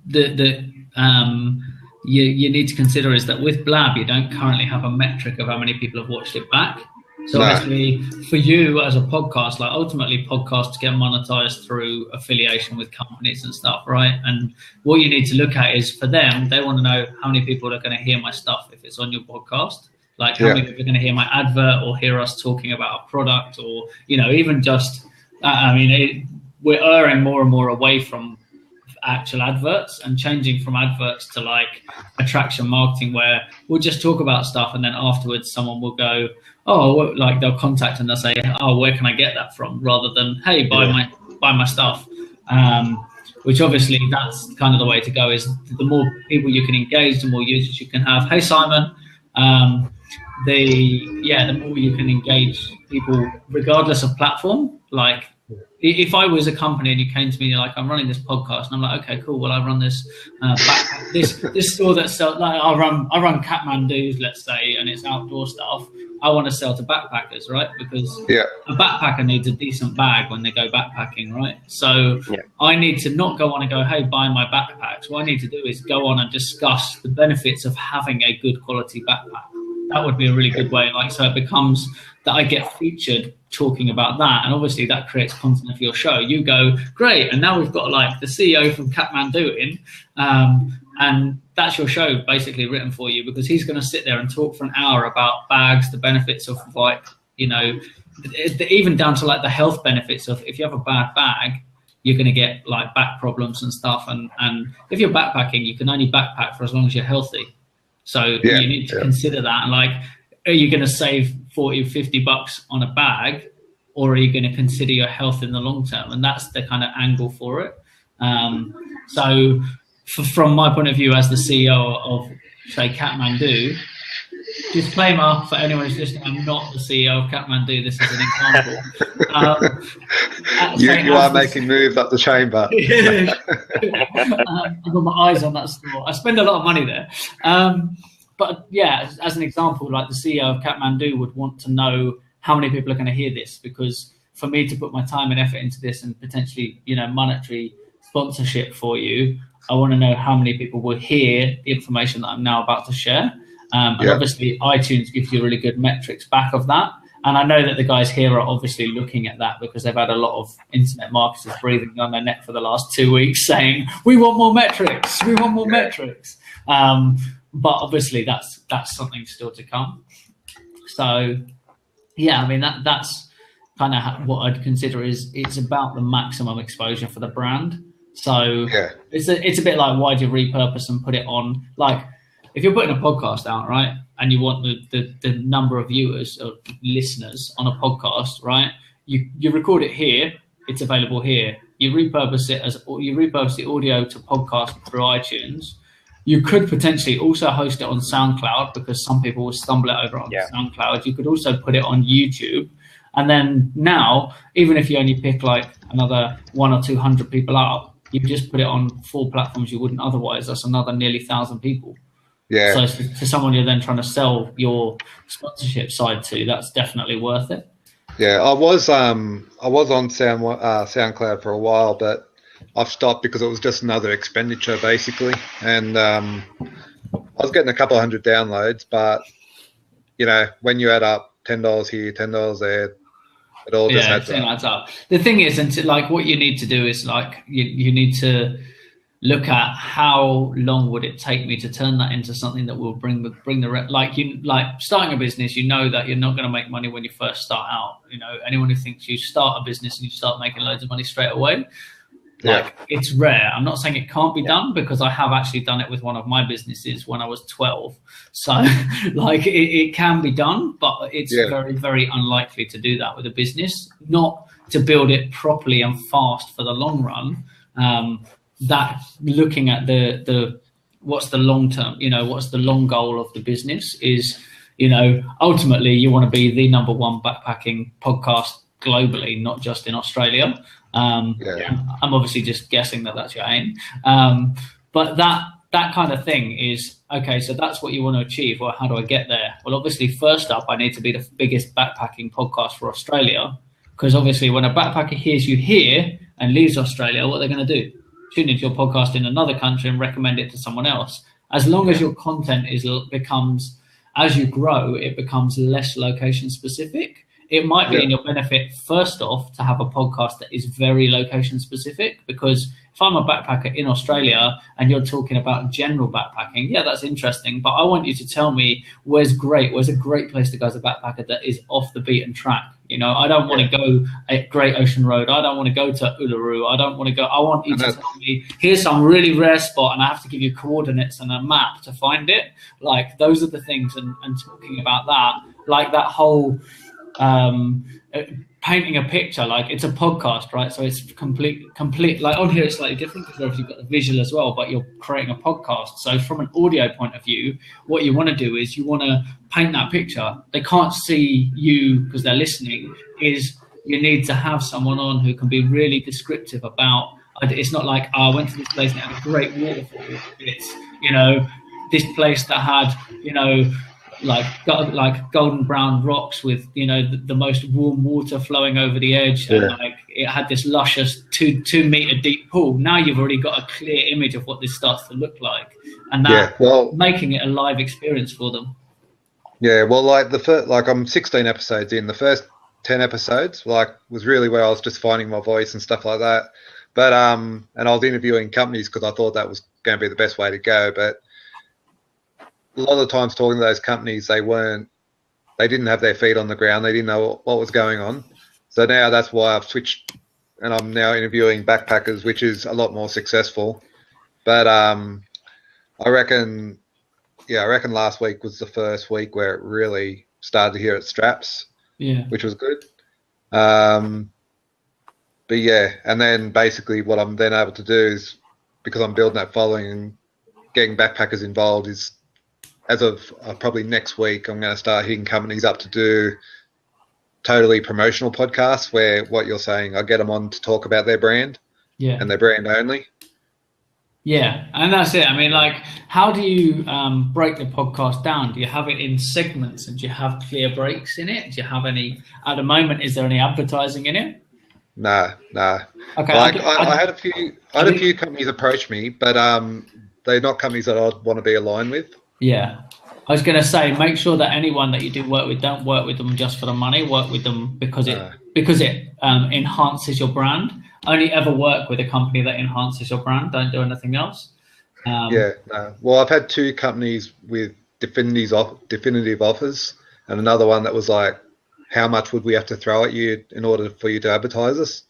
you need to consider is that with Blab, you don't currently have a metric of how many people have watched it back. So obviously, for you as a podcast, like, ultimately podcasts get monetized through affiliation with companies and stuff, right? And what you need to look at is, for them, they want to know how many people are going to hear my stuff if it's on your podcast. Like, how many people are going to hear my advert or hear us talking about a product, or, even just, we're erring more and more away from actual adverts and changing from adverts to like attraction marketing, where we'll just talk about stuff and then afterwards someone will go, like they'll contact and they'll say, where can I get that from? Rather than, hey, buy my stuff. Which obviously that's kind of the way to go, is the more people you can engage, the more users you can have. Hey, Simon. The more you can engage people regardless of platform. Like, if I was a company and you came to me, you're like, I'm running this podcast, and I'm like, okay, cool. Well, I run this this store that sells, like, I run Kathmandu's, let's say, and it's outdoor stuff. I want to sell to backpackers, right? Because a backpacker needs a decent bag when they go backpacking, right? So I need to not go on and go, hey, buy my backpacks. What I need to do is go on and discuss the benefits of having a good quality backpack. That would be a really good way. Like, so it becomes that I get featured talking about that, and obviously that creates content for your show. You go, great, and now we've got like the CEO from Kathmandu in, and that's your show basically written for you, because he's going to sit there and talk for an hour about bags, the benefits of, like, even down to like the health benefits of, if you have a bad bag, you're going to get like back problems and stuff, and if you're backpacking, you can only backpack for as long as you're healthy. So you need to consider that. And like, are you going to save $40 or $50 on a bag, or are you going to consider your health in the long term? And that's the kind of angle for it. So from my point of view as the CEO of, say, Kathmandu, disclaimer for anyone who's listening, I'm not the CEO of Kathmandu. This is an example. You are making moves up the chamber. I've got my eyes on that store. I spend a lot of money there. But yeah, as an example, like the CEO of Kathmandu would want to know how many people are going to hear this, because for me to put my time and effort into this and potentially, monetary sponsorship for you, I want to know how many people will hear the information that I'm now about to share. And obviously iTunes gives you really good metrics back of that. And I know that the guys here are obviously looking at that, because they've had a lot of internet marketers breathing on their neck for the last 2 weeks saying, we want more metrics. We want more metrics. But obviously that's something still to come. So yeah, I mean, that's kind of what I'd consider is it's about the maximum exposure for the brand. So it's a bit like, why do you repurpose and put it on? Like, if you're putting a podcast out, right, and you want the number of viewers or listeners on a podcast, right, you record it here, it's available here. You repurpose the audio to podcast through iTunes. You could potentially also host it on SoundCloud, because some people will stumble it over on SoundCloud. You could also put it on YouTube. And then now, even if you only pick like another 100 or 200 people out, you just put it on 4 platforms you wouldn't otherwise. That's another nearly 1,000 people. Yeah. So to someone you're then trying to sell your sponsorship side to, that's definitely worth it. Yeah, I was on SoundCloud for a while, but I've stopped because it was just another expenditure basically, and I was getting a couple of hundred downloads, but when you add up $10 here, $10 there, it all just adds up. The thing is, and like what you need to do is like you need to look at how long would it take me to turn that into something that will bring the starting a business. You know that you're not going to make money when you first start out. Anyone who thinks you start a business and you start making loads of money straight away, it's rare. I'm not saying it can't be done, because I have actually done it with one of my businesses when I was 12. So like it can be done, but it's very, very unlikely to do that with a business, not to build it properly and fast for the long run. That looking at the what's the long term, what's the long goal of the business is, ultimately you want to be the #1 backpacking podcast globally, not just in Australia. I'm obviously just guessing that that's your aim. But that kind of thing is, okay, so that's what you want to achieve. Well, how do I get there? Well, obviously, first up, I need to be the biggest backpacking podcast for Australia, because obviously when a backpacker hears you here and leaves Australia, what are they going to do? Tune into your podcast in another country and recommend it to someone else. As long as your content becomes, as you grow, it becomes less location specific. It might be in your benefit, first off, to have a podcast that is very location specific, because if I'm a backpacker in Australia and you're talking about general backpacking, that's interesting. But I want you to tell me where's a great place to go as a backpacker that is off the beaten track. I don't want to go at Great Ocean Road. I don't want to go to Uluru. I want you to tell me, here's some really rare spot, and I have to give you coordinates and a map to find it. Like, those are the things, and talking about that, like that whole painting a picture, like it's a podcast, right? So it's complete. Like on here, it's slightly different because obviously you've got the visual as well, but you're creating a podcast. So from an audio point of view, what you want to do is you want to paint that picture. They can't see you because they're listening. You need to have someone on who can be really descriptive about. It's not like, I went to this place and it had a great waterfall. It's this place that had like golden brown rocks with the most warm water flowing over the edge, and like it had this luscious 2 meter deep pool. Now you've already got a clear image of what this starts to look like, and that making it a live experience for them. I'm 16 episodes in. The first 10 episodes was really where I was just finding my voice and stuff like that, but and I was interviewing companies because I thought that was going to be the best way to go. But a lot of the times talking to those companies, they didn't have their feet on the ground. They didn't know what was going on. So now that's why I've switched, and I'm now interviewing backpackers, which is a lot more successful. But I reckon last week was the first week where it really started to hear its straps, which was good. And then basically what I'm then able to do is, because I'm building that following and getting backpackers involved, is as of probably next week, I'm going to start hitting companies up to do totally promotional podcasts where what you're saying, I get them on to talk about their brand and their brand only. Yeah, and that's it. I mean, like, how do you break the podcast down? Do you have it in segments, and do you have clear breaks in it? Do you have any, at the moment, is there any advertising in it? No. Okay. I had a few companies approach me, but they're not companies that I'd want to be aligned with. Yeah. I was going to say, make sure that anyone that you do work with, don't work with them just for the money. Work with them because it enhances your brand. Only ever work with a company that enhances your brand. Don't do anything else. Well, I've had 2 companies with definitive offers, and another one that was like, how much would we have to throw at you in order for you to advertise us?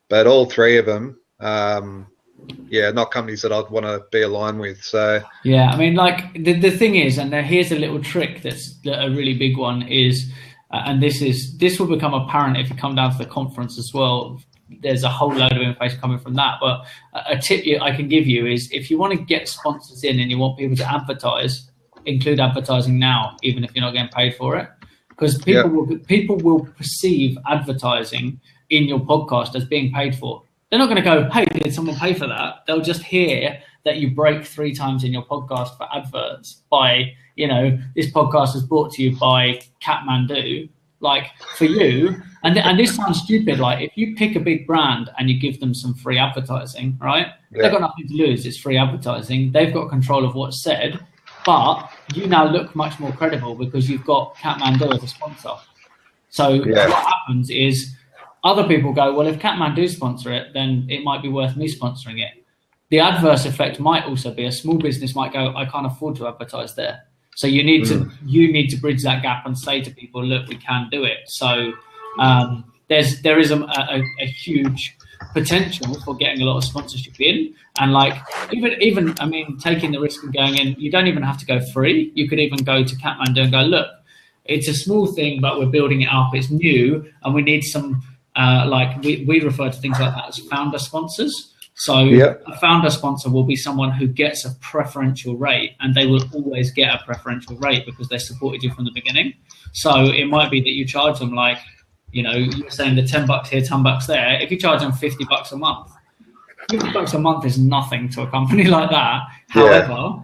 But all 3 of them, not companies that I'd want to be aligned with. So yeah, I mean, like the thing is, and here's a little trick that's a really big one is, and this will become apparent if you come down to the conference as well. there's a whole load of information coming from that. But a tip I can give you is, if you want to get sponsors in and you want people to advertise, include advertising now, even if you're not getting paid for it, because people will perceive advertising in your podcast as being paid for. They're not going to go, hey, did someone pay for that? They'll just hear that you break 3 times in your podcast for adverts by, this podcast is brought to you by Kathmandu. Like, for you, and this sounds stupid, like if you pick a big brand and you give them some free advertising, right? Yeah. They've got nothing to lose. It's free advertising. They've got control of what's said, but you now look much more credible because you've got Kathmandu as a sponsor. So what happens is other people go, well, if Kathmandu sponsor it, then it might be worth me sponsoring it. The adverse effect might also be a small business might go, I can't afford to advertise there. So you need to bridge that gap and say to people, look, we can do it. So there is a huge potential for getting a lot of sponsorship in, and like even I mean, taking the risk of going in, you don't even have to go free. You could even go to Kathmandu and go, look, it's a small thing, but we're building it up. It's new, and we need some we refer to things like that as founder sponsors. So a founder sponsor will be someone who gets a preferential rate, and they will always get a preferential rate because they supported you from the beginning. So it might be that you charge them like, you're saying the $10 here, $10 there. If you charge them $50 a month, $50 a month is nothing to a company like that. However,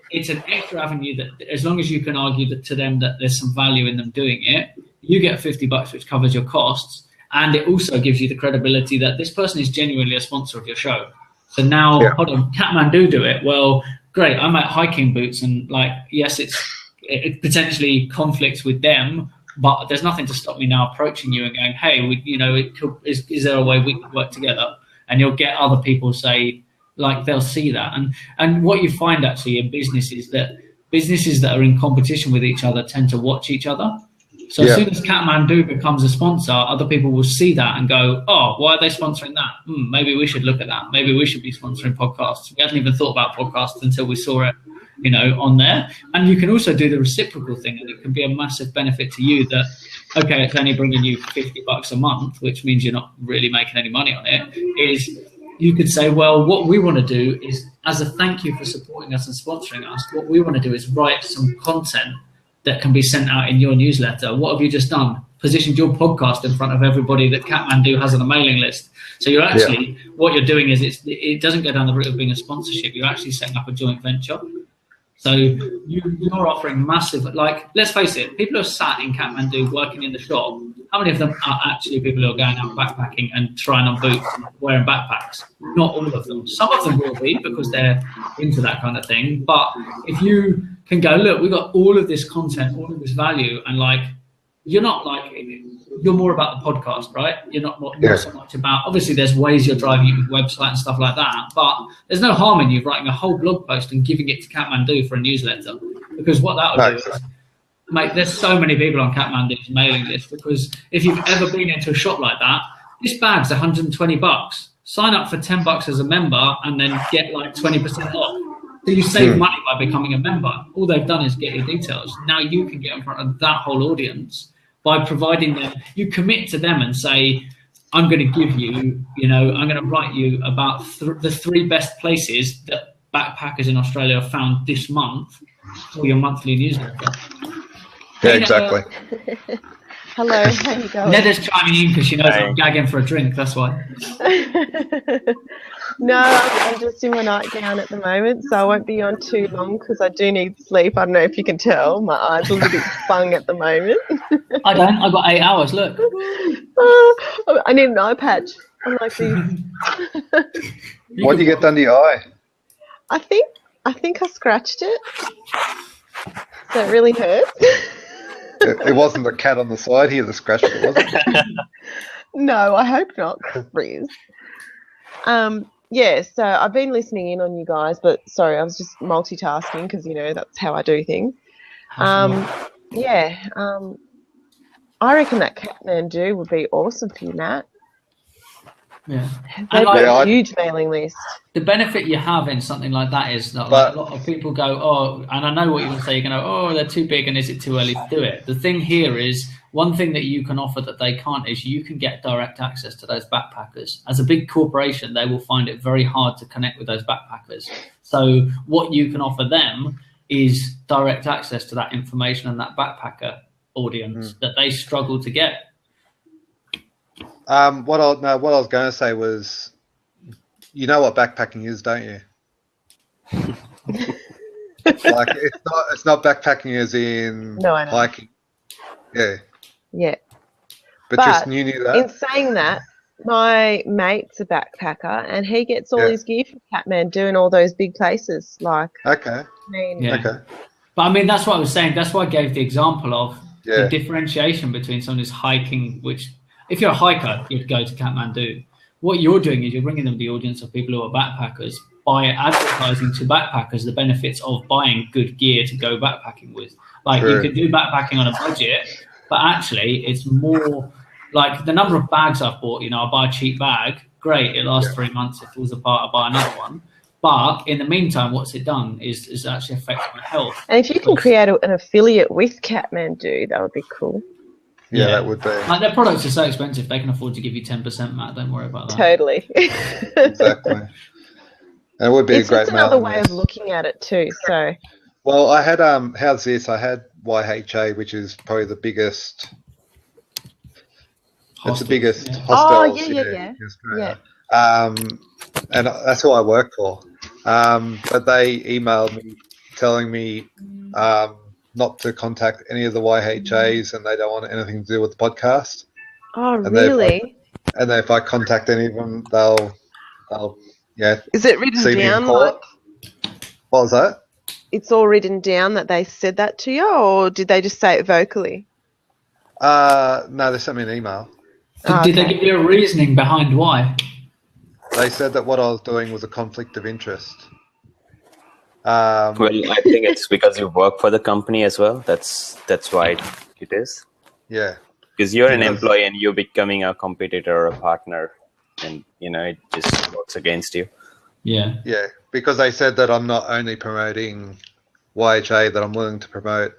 it's an extra avenue that, as long as you can argue that to them that there's some value in them doing it, you get $50, which covers your costs. And it also gives you the credibility that this person is genuinely a sponsor of your show. So now, hold on, Kathmandu do it. Well, great. I'm at hiking boots, and yes, it potentially conflicts with them, but there's nothing to stop me now approaching you and going, hey, is there a way we could work together? And you'll get other people say, they'll see that. And what you find actually in business is that businesses that are in competition with each other tend to watch each other. So as soon as Kathmandu becomes a sponsor, other people will see that and go, oh, why are they sponsoring that? Maybe we should look at that. Maybe we should be sponsoring podcasts. We hadn't even thought about podcasts until we saw it, on there. And you can also do the reciprocal thing, and it can be a massive benefit to you that, okay, it's only bringing you $50 a month, which means you're not really making any money on it, is you could say, well, what we want to do is, as a thank you for supporting us and sponsoring us, what we want to do is write some content that can be sent out in your newsletter. What have you just done? Positioned your podcast in front of everybody that Kathmandu has on a mailing list. So you're actually, what you're doing is it doesn't go down the route of being a sponsorship. You're actually setting up a joint venture. So you're offering massive, let's face it, people who are sat in Kathmandu working in the shop, how many of them are actually people who are going out backpacking and trying on boots and wearing backpacks? Not all of them. Some of them will be because they're into that kind of thing. But if you can go, look, we've got all of this content, all of this value, and you're not you're more about the podcast, right? You're not so much about, obviously there's ways you're driving your website and stuff like that, but there's no harm in you writing a whole blog post and giving it to Kathmandu for a newsletter, because what that'll do is, mate, there's so many people on Kathmandu's mailing list, because if you've ever been into a shop like that, this bag's $120. Sign up for $10 as a member and then get 20% off. So you save money by becoming a member. All they've done is get your details. Now you can get in front of that whole audience by providing them. You commit to them and say, I'm going to give you, I'm going to write you about the 3 best places that backpackers in Australia have found this month for your monthly newsletter. Yeah, exactly. Hello, how you going? Neda's chiming in because she knows I'm gagging for a drink, that's why. No, I'm just in my nightgown at the moment, so I won't be on too long because I do need sleep. I don't know if you can tell. My eyes are a little bit bung at the moment. I don't. I've got 8 hours, look. I need an eye patch. I'm like these. What did you get done to your eye? I think I scratched it. So it really hurts. It wasn't the cat on the side here that scratched it, was it? No, I hope not, Chris. Yeah, so I've been listening in on you guys, but sorry, I was just multitasking because, that's how I do things. I reckon that Kathmandu would be awesome for you, Matt. Yeah. They've got a huge mailing list. The benefit you have in something like that is that a lot of people go, and I know what you're going to say, you're going to go, they're too big and is it too early to do it? The thing here is one thing that you can offer that they can't is you can get direct access to those backpackers. As a big corporation, they will find it very hard to connect with those backpackers. So what you can offer them is direct access to that information and that backpacker audience that they struggle to get. What I was going to say was, you know what backpacking is, don't you? Like it's not backpacking as in hiking. Yeah. Yeah. But just you knew that. In saying that, my mate's a backpacker and he gets all his gear from Kathmandu and all those big places. Like, okay. Okay. But I mean, that's what I was saying. That's why I gave the example of the differentiation between someone who's hiking, which if you're a hiker, you'd go to Kathmandu. What you're doing is you're bringing them the audience of people who are backpackers by advertising to backpackers the benefits of buying good gear to go backpacking with. Like you could do backpacking on a budget, but actually it's more like the number of bags I've bought. You know, I buy a cheap bag, great, it lasts 3 months. It falls apart, I buy another one. But in the meantime, what's it done is actually affect my health. And if you can create an affiliate with Kathmandu, that would be cool. Yeah, that would be. Like their products are so expensive, they can afford to give you 10%, Matt. Don't worry about that. Totally. Exactly. And it would be a great. It's another way of looking at it too. So. Well, I had how's this? I had YHA, which is probably the biggest. It's the biggest hostels in Australia. And that's who I work for. But they emailed me telling me not to contact any of the YHAs, and they don't want anything to do with the podcast. Oh, really? And if I contact any of them, they'll Is it written down? What was that? It's all written down that they said that to you, or did they just say it vocally? No, they sent me an email. Did they give you a reasoning behind why? They said that what I was doing was a conflict of interest. Well, I think it's because you work for the company as well. That's why it is. Yeah. Because you're an employee and you're becoming a competitor or a partner, and it just works against you. Yeah. Yeah, because they said that I'm not only promoting YHA, that I'm willing to promote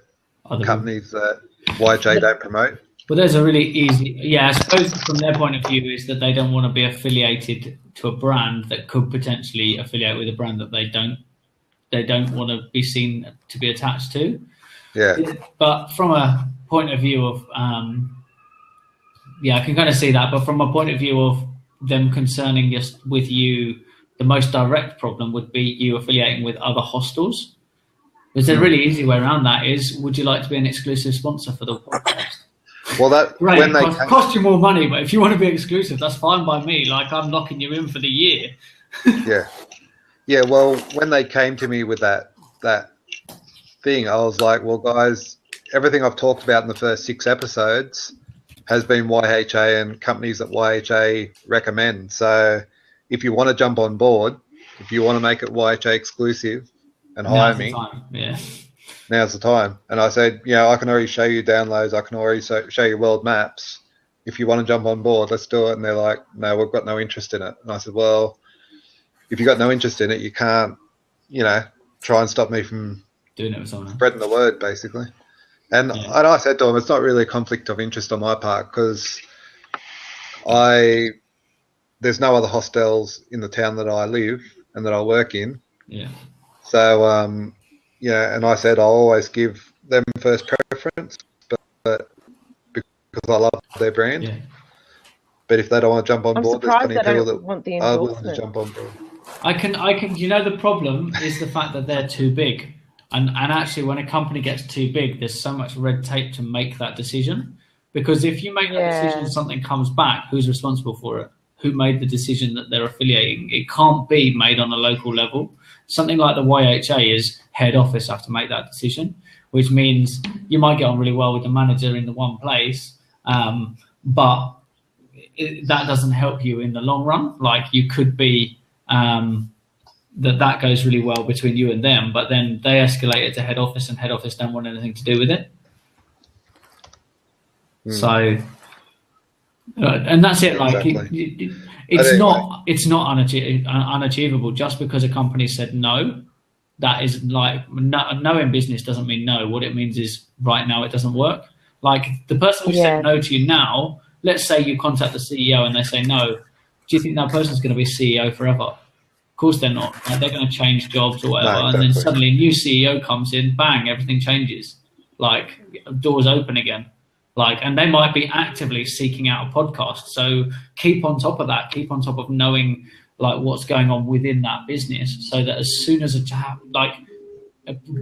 companies that YHA don't promote. Well, there's a really easy, I suppose from their point of view is that they don't want to be affiliated to a brand that could potentially affiliate with a brand that they don't want to be seen to be attached to. Yeah. But from a point of view of, I can kind of see that. But from a point of view of them concerning just with you, the most direct problem would be you affiliating with other hostels. There's a really easy way around that is, would you like to be an exclusive sponsor for the podcast? Well, that when they cost you more money, but if you want to be exclusive, that's fine by me. Like I'm locking you in for the year. Yeah. Well, when they came to me with that thing, I was like, well, guys, everything I've talked about in the first 6 episodes has been YHA and companies that YHA recommend. So if you want to jump on board, if you want to make it YHA exclusive and hire me, now's the time. And I said, I can already show you downloads. I can already show you world maps. If you want to jump on board, let's do it. And they're like, no, we've got no interest in it. And I said, well, if you've got no interest in it, you can't, try and stop me from doing it with someone else. Spreading the word, basically. And I said to him, it's not really a conflict of interest on my part because there's no other hostels in the town that I live and that I work in. Yeah. So, and I said I'll always give them first preference, but because I love their brand. Yeah. But if they don't want to jump on board, there's plenty of people that are willing to jump on board. I can. The problem is the fact that they're too big, and actually, when a company gets too big, there's so much red tape to make that decision. Because if you make that decision and something comes back, who's responsible for it? Who made the decision that they're affiliating? It can't be made on a local level. Something like the YHA is head office have to make that decision, which means you might get on really well with the manager in the one place, but that doesn't help you in the long run. Like you could be that goes really well between you and them, but then they escalate it to head office and head office don't want anything to do with it. So, and that's it. Like exactly. it's not unachievable. Just because a company said no, that is like no in business doesn't mean no. What it means is right now it doesn't work. Like the person who said no to you now, let's say you contact the CEO and they say no. Do you think that person's going to be CEO forever? Of course they're not. Like, they're going to change jobs or whatever. No, and then suddenly a new CEO comes in, bang, everything changes. Like doors open again. Like, and they might be actively seeking out a podcast. So keep on top of that. Keep on top of knowing like what's going on within that business, so that as soon as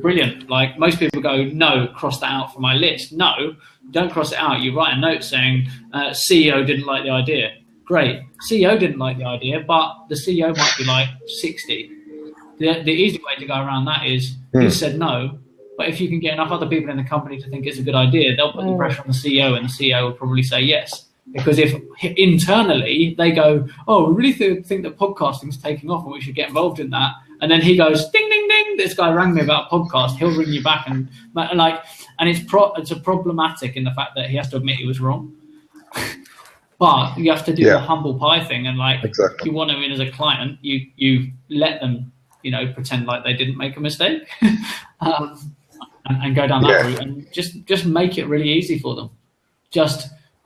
brilliant. Like most people go, no, cross that out from my list. No, don't cross it out. You write a note saying CEO didn't like the idea. Great. CEO didn't like the idea, but the CEO might be like 60. The easy way to go around that is he said no. But if you can get enough other people in the company to think it's a good idea, they'll put the pressure on the CEO, and the CEO will probably say yes. Because if internally they go, oh, we really think that podcasting is taking off and we should get involved in that, and then he goes, ding, ding, ding, this guy rang me about a podcast, he'll ring you back, and it's a problematic in the fact that he has to admit he was wrong. But you have to do the humble pie thing, and if you want them in as a client, you let them, pretend like they didn't make a mistake. And go down that route, and just make it really easy for them.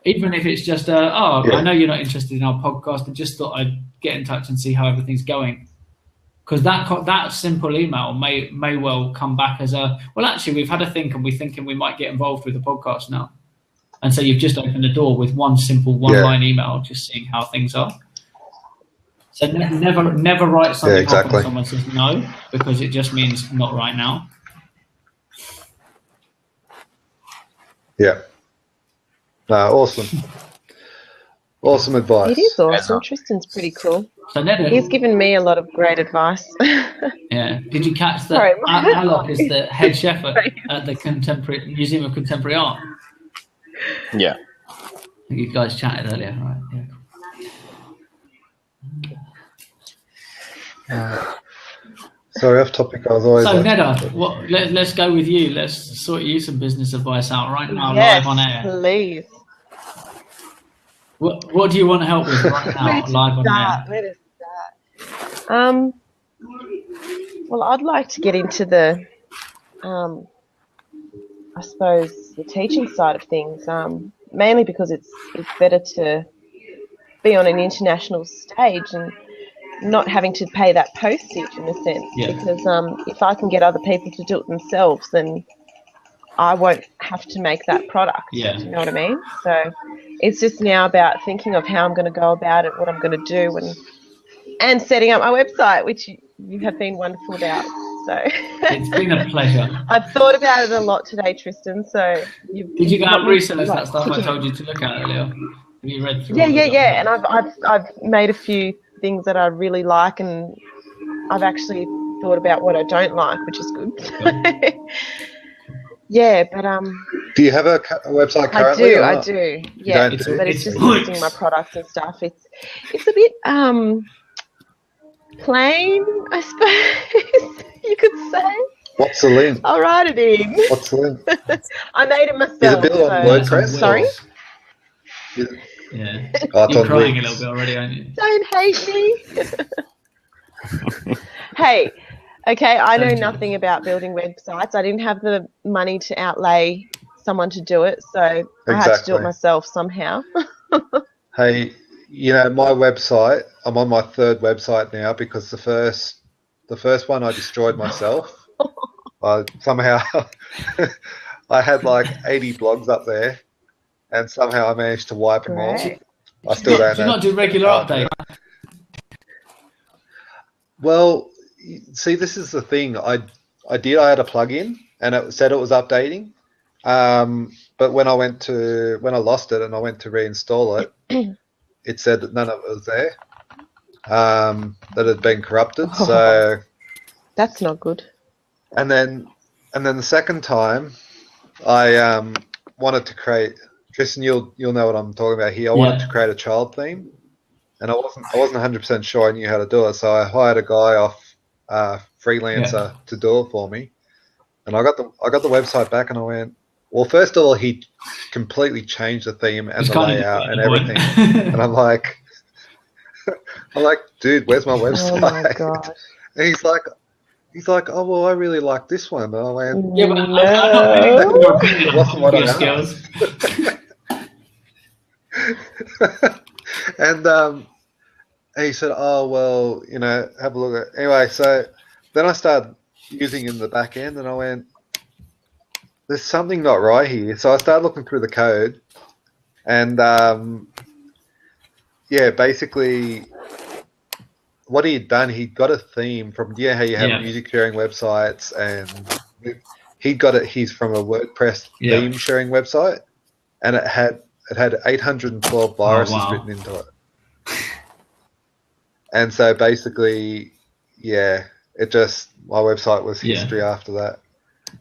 Even if it's just I know you're not interested in our podcast, I just thought I'd get in touch and see how everything's going. Because that simple email may well come back as actually we've had a think and we're thinking we might get involved with the podcast now. And so you've just opened the door with one simple one-line email, just seeing how things are. So never write something off when someone says no, because it just means not right now. Yeah. No, awesome. Awesome advice. It is awesome. Tristan's pretty cool. So he's given me a lot of great advice. Yeah. Did you catch that? Alok is the head chef at the Museum of Contemporary Art. Yeah. You guys chatted earlier, right? Yeah. Sorry, off topic. I was always. So Neda, let's go with you. Let's sort you some business advice out right now, live on air. Please. What do you want help with right now, live on air? Where to start? Well, I'd like to get into the, I suppose, the teaching side of things. Mainly because it's better to be on an international stage and not having to pay that postage in a sense. Yeah. Because if I can get other people to do it themselves, then I won't have to make that product. Yeah. Do you know what I mean? So it's just now about thinking of how I'm going to go about it, what I'm going to do, and setting up my website, which you have been wonderful about. So it's been a pleasure. I've thought about it a lot today, Tristan. So did you go and research that stuff I told you to look at earlier? Have you read through? Yeah. And I've made a few things that I really like, and I've actually thought about what I don't like, which is good. Yeah, but do you have a website currently? I do. Yeah, but it's just listing my products and stuff. It's a bit plain, I suppose you could say. What's the link? I'll write it in. What's the link? I made it myself. Is it built on WordPress? Sorry? Yeah. You're crying a little bit already, aren't you? Don't hate me. Hey, okay, I know nothing about building websites. I didn't have the money to outlay someone to do it, so I had to do it myself somehow. Hey, my website, I'm on my third website now because the first one I destroyed myself. Somehow I had like 80 blogs up there, and somehow I managed to wipe them all. I still don't know. Do you not do regular updates? Well, see, this is the thing. I had a plugin, and it said it was updating. But when I lost it and I went to reinstall it, it said that none of it was there. That it had been corrupted. So that's not good. And then the second time, I wanted to create. Tristan, you'll know what I'm talking about here. I wanted to create a child theme, and I wasn't 100% sure I knew how to do it. So I hired a guy off freelancer to do it for me, and I got the website back, and I went, well, first of all, he completely changed the theme and the layout and everything, and I'm like, dude, where's my website? Oh my God. And he's like, he's like, oh, well, I really like this one. And I went, Yeah, but I'm not paying No. for your opinion It wasn't what of your I skills. and he said, oh, well, you know, have a look at it. Anyway, so then I started using it in the back end, and I went, there's something not right here. So I started looking through the code, and yeah, basically what he had done, he'd got a theme from, yeah, how you have music sharing websites, and he'd got it. He's from a WordPress theme sharing website, and it had 812 viruses written into it. And so basically, yeah, it just, my website was history after that.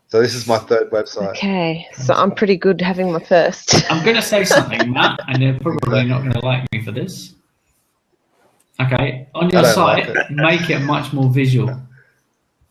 So this is my third website. Okay, so I'm pretty good having my first. I'm going to say something, Matt, and you're probably not going to like me for this. Okay, on your site, make it much more visual.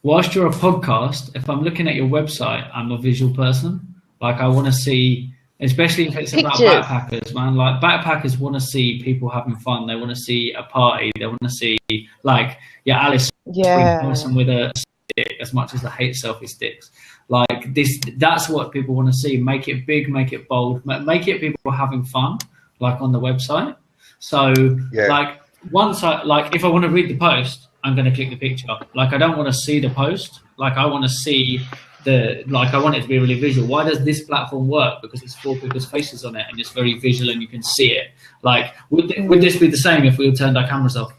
Whilst you're a podcast, if I'm looking at your website, I'm a visual person. Like, I want to see, especially if it's about backpackers, man. Like, backpackers want to see people having fun. They want to see a party. They want to see, like, Alice person with a stick, as much as I hate selfie sticks. Like, this, that's what people want to see. Make it big, make it bold, make it people having fun, like on the website. So, like, once if I want to read the post, I'm going to click the picture. Like, I don't want to see the post. Like, I want to see I want it to be really visual. Why does this platform work? Because it's 4 people's faces on it, and it's very visual, and you can see it. Like, would this be the same if we all turned our cameras off?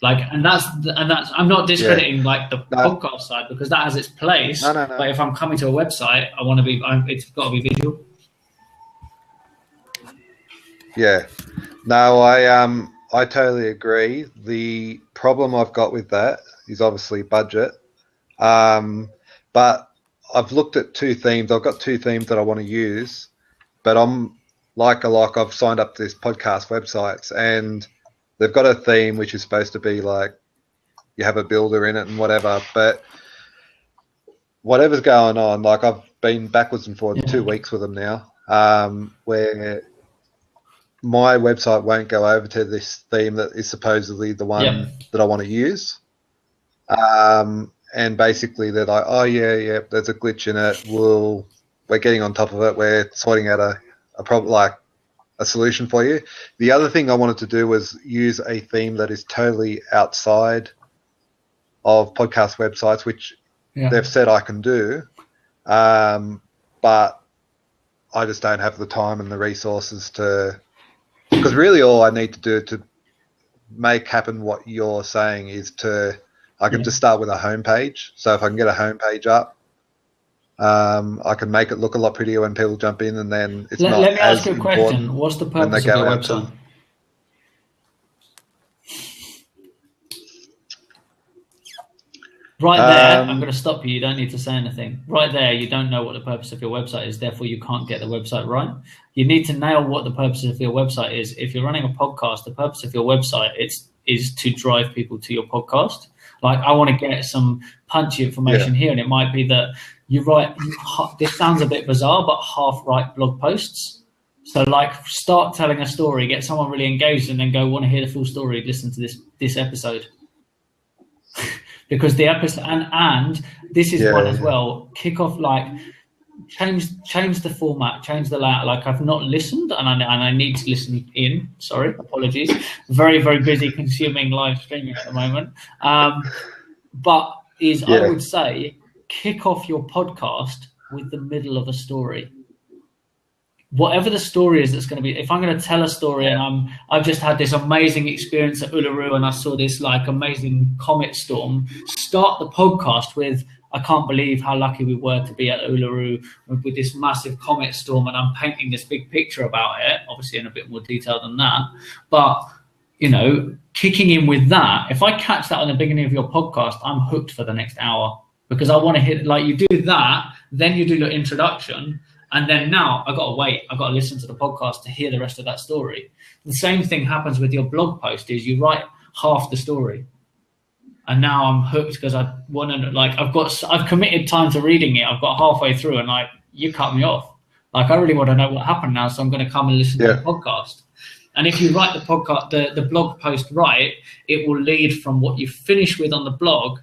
Like, and that's I'm not discrediting like the podcast side, because that has its place. No. But if I'm coming to a website, I want to be. It's got to be visual. Yeah. No, I totally agree. The problem I've got with that is obviously budget. But I've looked at 2 themes. I've got 2 themes that I want to use, but I'm I've signed up to this podcast websites, and they've got a theme which is supposed to be like you have a builder in it and whatever. But whatever's going on, like I've been backwards and forwards 2 weeks with them now, where my website won't go over to this theme that is supposedly the one that I want to use. And basically they're like, oh yeah, there's a glitch in it. We're getting on top of it. We're sorting out a problem, like a solution for you. The other thing I wanted to do was use a theme that is totally outside of podcast websites, which they've said I can do. But I just don't have the time and the resources to, because really all I need to do to make happen what you're saying is I can just start with a homepage. So if I can get a homepage up, I can make it look a lot prettier when people jump in, and then it's not. Let me ask you a question. What's the purpose of your website? Right there, I'm going to stop you. You don't need to say anything. Right there, you don't know what the purpose of your website is. Therefore, you can't get the website right. You need to nail what the purpose of your website is. If you're running a podcast, the purpose of your website is to drive people to your podcast. Like, I want to get some punchy information here, and it might be that you write, this sounds a bit bizarre, but half write blog posts. So, like, start telling a story, get someone really engaged, and then go, want to hear the full story, listen to this episode. Because the episode, and this is one as well, kick off, like, change the format, change the layout. Like, I've not listened, and I need to listen in. Sorry, apologies. Very, very busy consuming live streaming at the moment. But I would say, kick off your podcast with the middle of a story. Whatever the story is that's going to be, if I'm going to tell a story and I've just had this amazing experience at Uluru and I saw this like amazing comet storm, start the podcast with, I can't believe how lucky we were to be at Uluru with this massive comet storm, and I'm painting this big picture about it, obviously in a bit more detail than that. But, you know, kicking in with that, if I catch that on the beginning of your podcast, I'm hooked for the next hour, because I want to hit, like, you do that, then you do your introduction, and then now I've got to wait. I've got to listen to the podcast to hear the rest of that story. The same thing happens with your blog post, is you write half the story. And now I'm hooked because I want to, like, I've committed time to reading it. I've got halfway through and like, you cut me off. Like, I really want to know what happened now. So I'm going to come and listen to the podcast. And if you write the podcast, the blog post right, it will lead from what you finish with on the blog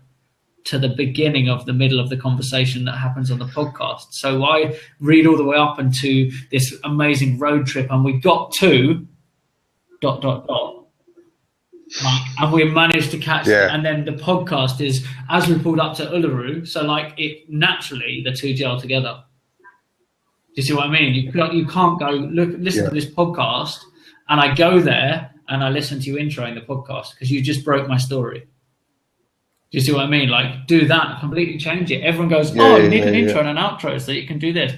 to the beginning of the middle of the conversation that happens on the podcast. So I read all the way up into this amazing road trip, and we got to ... and we managed to catch it. And then the podcast is as we pulled up to Uluru. So like it naturally, the two gel together. Do you see what I mean? You can't go listen to this podcast and I go there and I listen to you introing the podcast because you just broke my story. Do you see what I mean? Like do that, completely change it. Everyone goes, you need an intro and an outro so you can do this.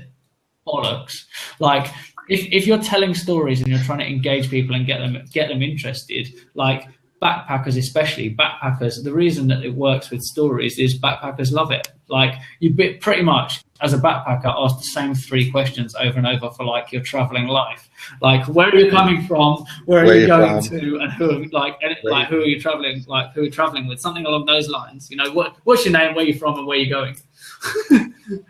Bollocks. Like if you're telling stories and you're trying to engage people and get them interested, like backpackers, especially backpackers, the reason that it works with stories is backpackers love it. Like you pretty much as a backpacker ask the same 3 questions over and over for like your traveling life. Like where are you coming from? Where are you going to? And who are you traveling? Like who are you traveling with? Something along those lines. You know, what's your name? Where are you from? And where are you going?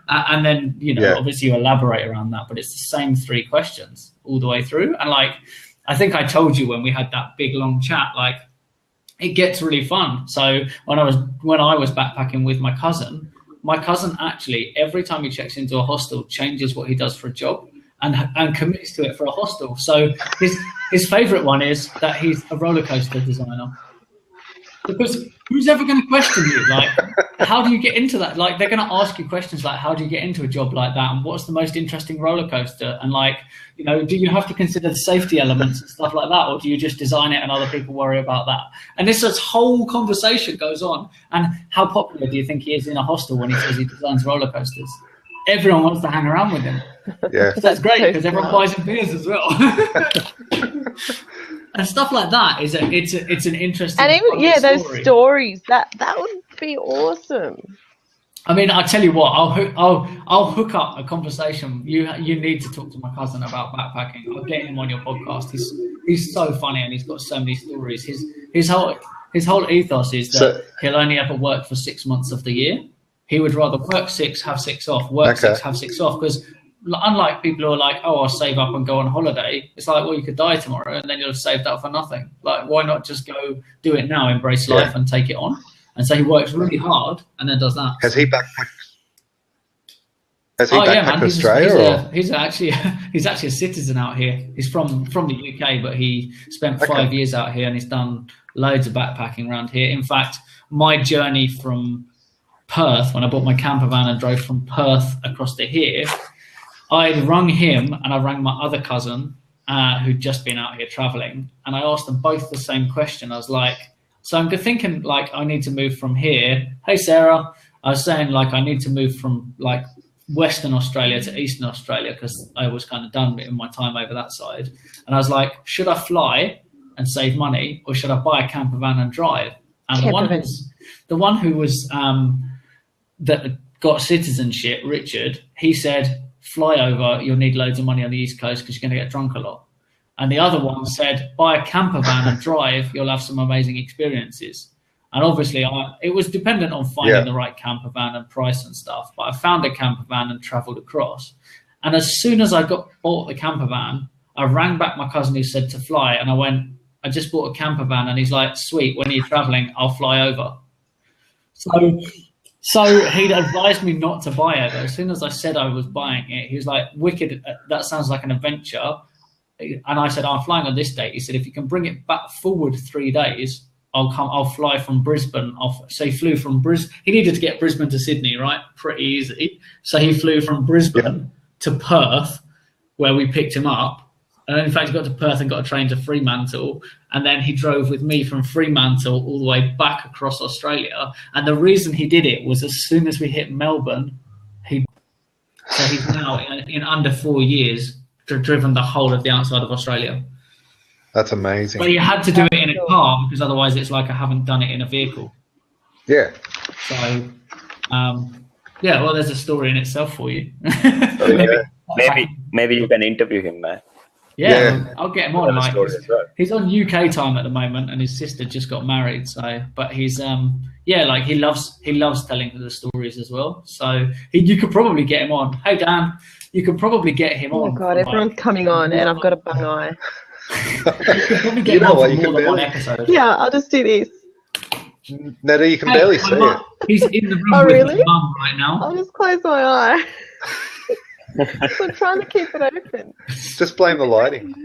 And then obviously you elaborate around that, but it's the same 3 questions all the way through. And like I think I told you when we had that big long chat, like it gets really fun. So when I was backpacking with my cousin actually every time he checks into a hostel changes what he does for a job and commits to it for a hostel. So his favorite one is that he's a roller coaster designer. Because who's ever going to question you? Like, how do you get into that? Like, they're going to ask you questions like, how do you get into a job like that? And what's the most interesting roller coaster? And like, you know, do you have to consider the safety elements and stuff like that? Or do you just design it and other people worry about that? And this whole conversation goes on. And how popular do you think he is in a hostel when he says he designs roller coasters? Everyone wants to hang around with him. Yeah. That's great because everyone buys him beers as well. And stuff like that it's an interesting and even story. Those stories that would be awesome. I mean, I tell you what, I'll hook up a conversation. You need to talk to my cousin about backpacking. I'll get him on your podcast. He's so funny and he's got so many stories. His whole ethos is that he'll only ever work for 6 months of the year. He would rather work 6, have 6 off, work 6, have 6 off, because unlike people who are like, oh, I'll save up and go on holiday, it's like, well, you could die tomorrow and then you'll have saved up for nothing. Like, why not just go do it now, embrace life and take it on? And so he works really hard and then does that. Has he backpacked Australia? He's actually a citizen out here. He's from the UK, but he spent 5 years out here and he's done loads of backpacking around here. In fact, my journey from Perth, when I bought my camper van and drove from Perth across to here, I'd rung him and I rang my other cousin who'd just been out here traveling, and I asked them both the same question. I was like, so I'm thinking like I need to move from here. Hey Sarah, I was saying like I need to move from like Western Australia to Eastern Australia because I was kind of done in my time over that side. And I was like, should I fly and save money or should I buy a camper van and drive? And the one who was that got citizenship, Richard, he said, fly over, you'll need loads of money on the East Coast because you're going to get drunk a lot. And the other one said, buy a camper van and drive, you'll have some amazing experiences. And obviously, it was dependent on finding the right camper van and price and stuff. But I found a camper van and travelled across. And as soon as I bought the camper van, I rang back my cousin who said to fly. And I went, I just bought a camper van. And he's like, sweet, when are you travelling? I'll fly over. So he'd advised me not to buy it. But as soon as I said I was buying it, he was like, wicked, that sounds like an adventure. And I said, I'm flying on this date. He said, if you can bring it back forward 3 days, I'll fly from Brisbane. So he flew from Brisbane. He needed to get Brisbane to Sydney, right? Pretty easy. So he flew from Brisbane to Perth, where we picked him up. And in fact, he got to Perth and got a train to Fremantle. And then he drove with me from Fremantle all the way back across Australia. And the reason he did it was as soon as we hit Melbourne, so he's now in under 4 years driven the whole of the outside of Australia. That's amazing. But you had to do it in a car because otherwise it's like I haven't done it in a vehicle. Yeah. So, well, there's a story in itself for you. Maybe you can interview him, man. Yeah, I'll get him on. Like, he's on UK time at the moment, and his sister just got married. So, but he's like he loves telling the stories as well. So you could probably get him on. Hey Dan, you could probably get him on. Oh God, everyone's coming on, and I've got a bung eye. You could probably get him on for more than one episode. Yeah, I'll just do this. Netta, you can barely see it. He's in the room Oh, with really? his mum right now. I'll just close my eye. I'm trying to keep it open. Just blame the lighting. It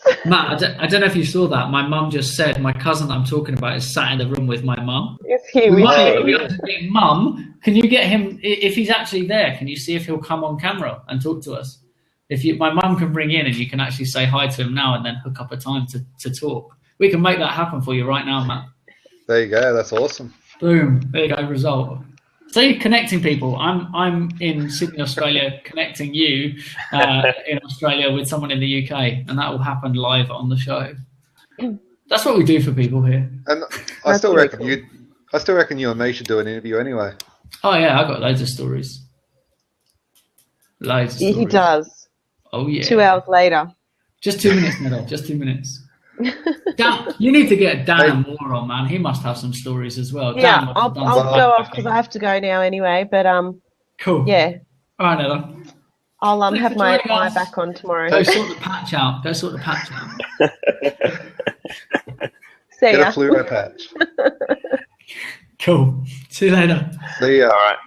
hurts. Matt, I don't know if you saw that. My mum just said my cousin I'm talking about is sat in the room with my mum. Is he with We you? have to say, Mum, can you get him, if he's actually there, can you see if he'll come on camera and talk to us? My mum can ring in and you can actually say hi to him now and then hook up a time to talk. We can make that happen for you right now, Matt. There you go. That's awesome. Boom. There you go, result. See, connecting people. I'm in Sydney, Australia, connecting you in Australia with someone in the UK, and that will happen live on the show. That's what we do for people here. And I still reckon you and me should do an interview anyway. Oh yeah, I got loads of stories. Loads of stories. He does. Oh yeah. 2 hours later. Just 2 minutes, Netta. Just 2 minutes. Dan, you need to get Dan Moore on, man. He must have some stories as well. Yeah, Dan I'll go off because I have to go now anyway. But cool. yeah. All right, Netta. I'll have my eye back on tomorrow. Go sort the patch out. See Get ya. a fluoro patch. Cool. See you later. See ya. All right.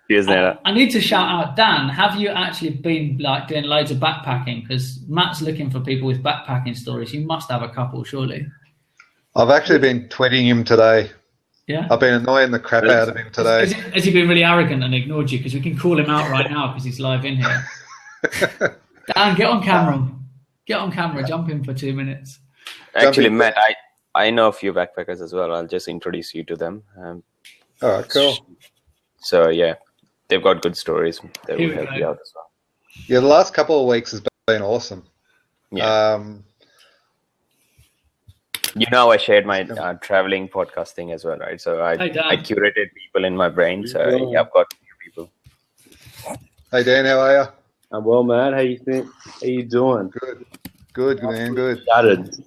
Cheers, Netta. I need to shout out, Dan, have you actually been doing loads of backpacking? Because Matt's looking for people with backpacking stories. You must have a couple, surely. I've actually been tweeting him today. Yeah? I've been annoying the crap out of him today. Has he been really arrogant and ignored you? Because we can call him out right now because he's live in here. Dan, get on camera. Get on camera. Jump in for 2 minutes. Actually, Matt, I know a few backpackers as well. I'll just introduce you to them. All right, cool. So, yeah, they've got good stories. They will help you out as well. Yeah, the last couple of weeks has been awesome. Yeah. I shared my traveling podcasting as well, right? So I curated people in my brain. So yeah, I've got a few people. Hey, Dan, how are you? I'm well, man. How you doing? Good, man, good. Started.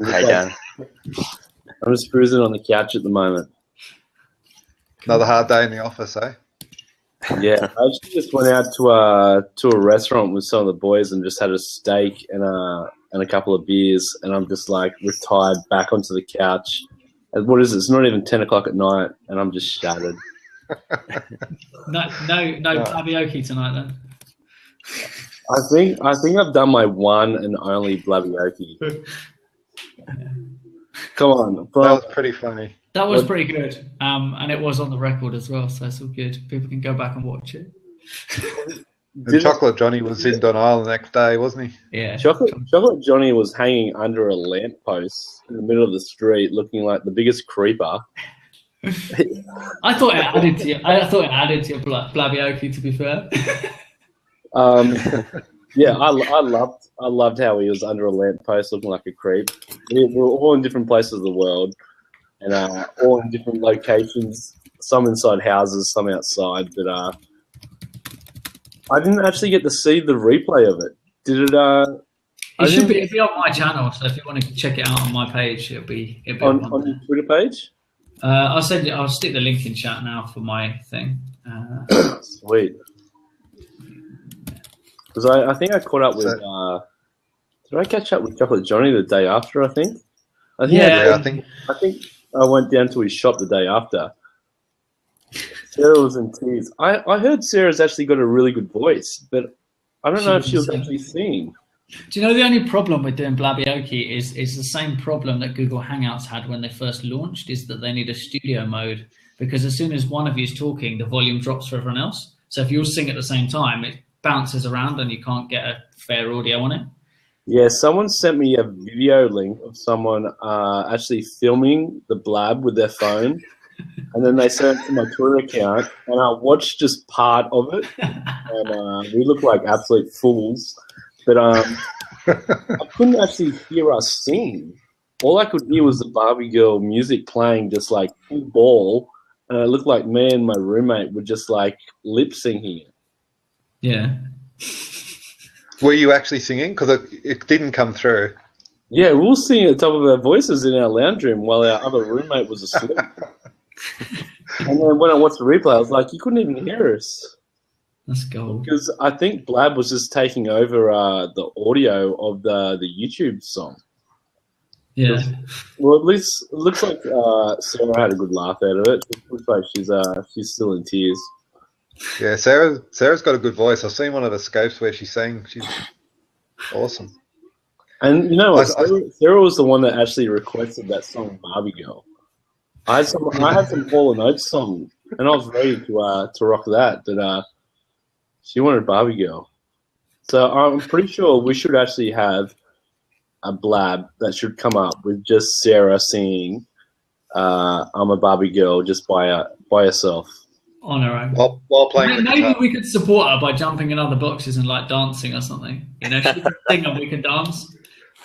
Hi, Dan. I'm just cruising on the couch at the moment. Another hard day in the office, eh? Yeah, I actually just went out to a restaurant with some of the boys and just had a steak and a couple of beers, and I'm just like retired back onto the couch. And what is it? It's not even 10 o'clock at night, and I'm just shattered. No karaoke tonight then. I think I've done my one and only Blavioki. Come on, that was pretty funny. That was pretty good, and it was on the record as well, so it's all good. People can go back and watch it. And Chocolate Johnny was in Donald the next day, wasn't he? Yeah. Chocolate Johnny was hanging under a lamppost in the middle of the street, looking like the biggest creeper. I thought it added to your Blavioki, to be fair. Yeah, I loved how he was under a lamppost looking like a creep. We were all in different places of the world, and all in different locations. Some inside houses, some outside. But I didn't actually get to see the replay of it. Did it? It'll be on my channel, so if you want to check it out on my page, it'll be on your Twitter page. I'll stick the link in chat now for my thing. Sweet. Because I think I caught up with. Did I catch up with Chocolate Johnny the day after? I think I think I went down to his shop the day after. Sarah was in tears. I heard Sarah's actually got a really good voice, but I don't know if she was actually singing. Do you know the only problem with doing Blavioki is the same problem that Google Hangouts had when they first launched, is that they need a studio mode, because as soon as one of you is talking, the volume drops for everyone else. So if you all sing at the same time, it bounces around and you can't get a fair audio on it. Yeah, someone sent me a video link of someone actually filming the blab with their phone, and then they sent it to my Twitter account, and I watched just part of it, and we looked like absolute fools. But I couldn't actually hear us sing. All I could hear was the Barbie Girl music playing, just like full ball, and it looked like me and my roommate were just like lip syncing it. Yeah. Were you actually singing? Because it didn't come through. Yeah, we were singing at the top of our voices in our lounge room while our other roommate was asleep. And then when I watched the replay, I was like, you couldn't even hear us. Let's go. Because I think Blab was just taking over the audio of the YouTube song. Yeah. Well, at least it looks like Sarah had a good laugh out of it. It looks like she's still in tears. Yeah, Sarah's got a good voice. I've seen one of the scopes where she sang. She's awesome. And you know what? Sarah was the one that actually requested that song "Barbie Girl." I had some Hall & Oates song, and I was ready to rock that. But she wanted Barbie Girl, so I'm pretty sure we should actually have a blab that should come up with just Sarah singing "I'm a Barbie Girl" just by herself on her own while playing the maybe guitar. We could support her by jumping in other boxes and like dancing or something. You know, she can sing and we can dance.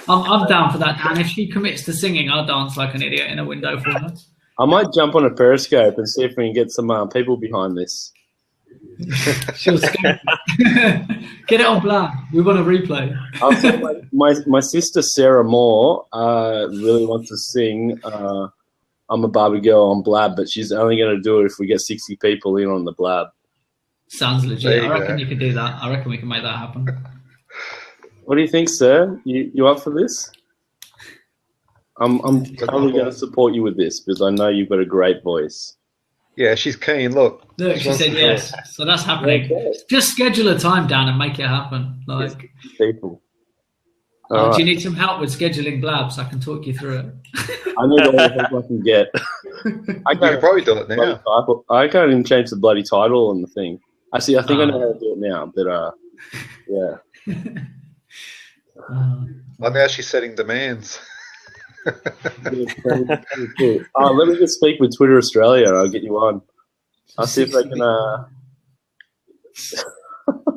I'm down for that, Dan. If she commits to singing, I'll dance like an idiot in a window for her. I might jump on a Periscope and see if we can get some people behind this. She'll get it on Blab. We want a replay. My sister Sarah Moore really wants to sing "I'm a Barbie Girl" on Blab, but she's only going to do it if we get 60 people in on the Blab. Sounds legit. I reckon you could do that. I reckon we can make that happen. What do you think, sir? You up for this? I'm totally going to support you with this because I know you've got a great voice. Yeah, she's keen. Look, she said yes. So that's happening. Okay. Just schedule a time down and make it happen. Like people. Do you need some help with scheduling Blabs? I can talk you through it. I need all the help I can get. I can probably do it now. I can't even change the bloody title on the thing. Actually, I think I know how to do it now. But yeah. Well, now she's setting demands. Let me just speak with Twitter Australia. I'll get you on. I'll see if they can.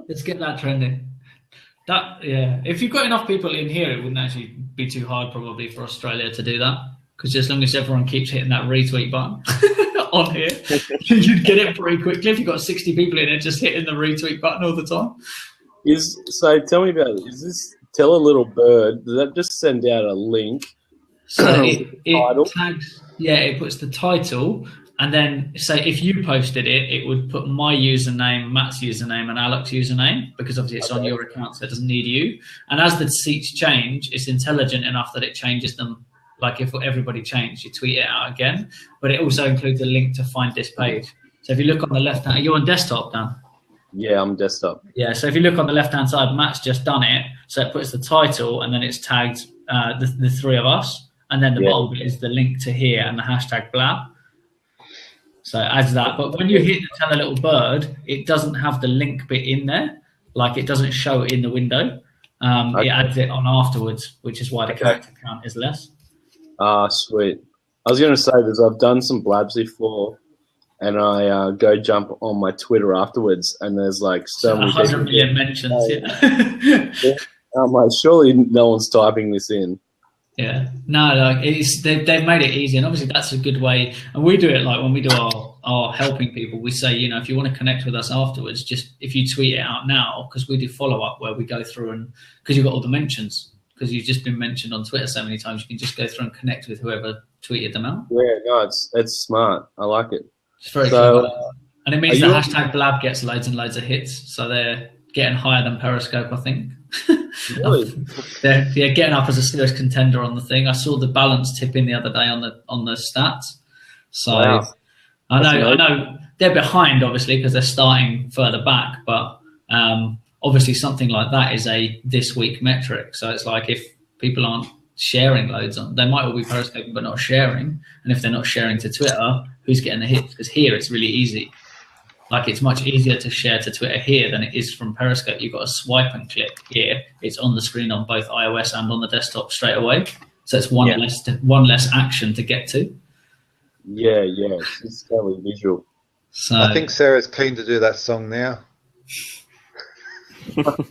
Let's get that trending. If you've got enough people in here, it wouldn't actually be too hard probably for Australia to do that. Because as long as everyone keeps hitting that retweet button on here, you'd get it pretty quickly. If you've got 60 people in it just hitting the retweet button all the time. So tell me about it. Is this Tell a Little Bird? Does that just send out a link? So it tags, it puts the title, and then say if you posted it, it would put my username, Matt's username, and Alex's username, because obviously it's on your account, so it doesn't need you. And as the seats change, it's intelligent enough that it changes them. Like if everybody changed, you tweet it out again. But it also includes a link to find this page. So if you look on the left hand, you're on desktop, Dan? Yeah, I'm desktop. Yeah, so if you look on the left-hand side, Matt's just done it. So it puts the title, and then it's tagged the three of us. And then the bottom bit is the link to here and the hashtag Blab. So it adds that. But when you hit the Tell a Little Bird, it doesn't have the link bit in there. Like it doesn't show it in the window. It adds it on afterwards, which is why the character count is less. Sweet. I was going to say this. I've done some Blabs before, and I go jump on my Twitter afterwards, and there's like so many 100 million mentions. Yeah. I'm like, surely no one's typing this in. Yeah, no, like they've made it easy, and obviously that's a good way. And we do it like when we do our helping people, we say, you know, if you want to connect with us afterwards, just if you tweet it out now, because we do follow up where we go through and because you've got all the mentions, because you've just been mentioned on Twitter so many times, you can just go through and connect with whoever tweeted them out. Yeah, no, it's smart. I like it. It's very clever, and it means the hashtag Blab gets loads and loads of hits, so they're getting higher than Periscope, I think. Really? They're getting up as a serious contender on the thing. I saw the balance tip in the other day on the stats. So wow. I know they're behind obviously because they're starting further back, but obviously something like that is a this week metric. So it's like if people aren't sharing loads on, they might all be Periscoping but not sharing, and if they're not sharing to Twitter, who's getting the hits? Because here it's really easy. Like it's much easier to share to Twitter here than it is from Periscope. You've got to swipe and click here. It's on the screen on both iOS and on the desktop straight away. So it's one less action to get to. Yeah, it's totally visual. So I think Sarah's keen to do that song now.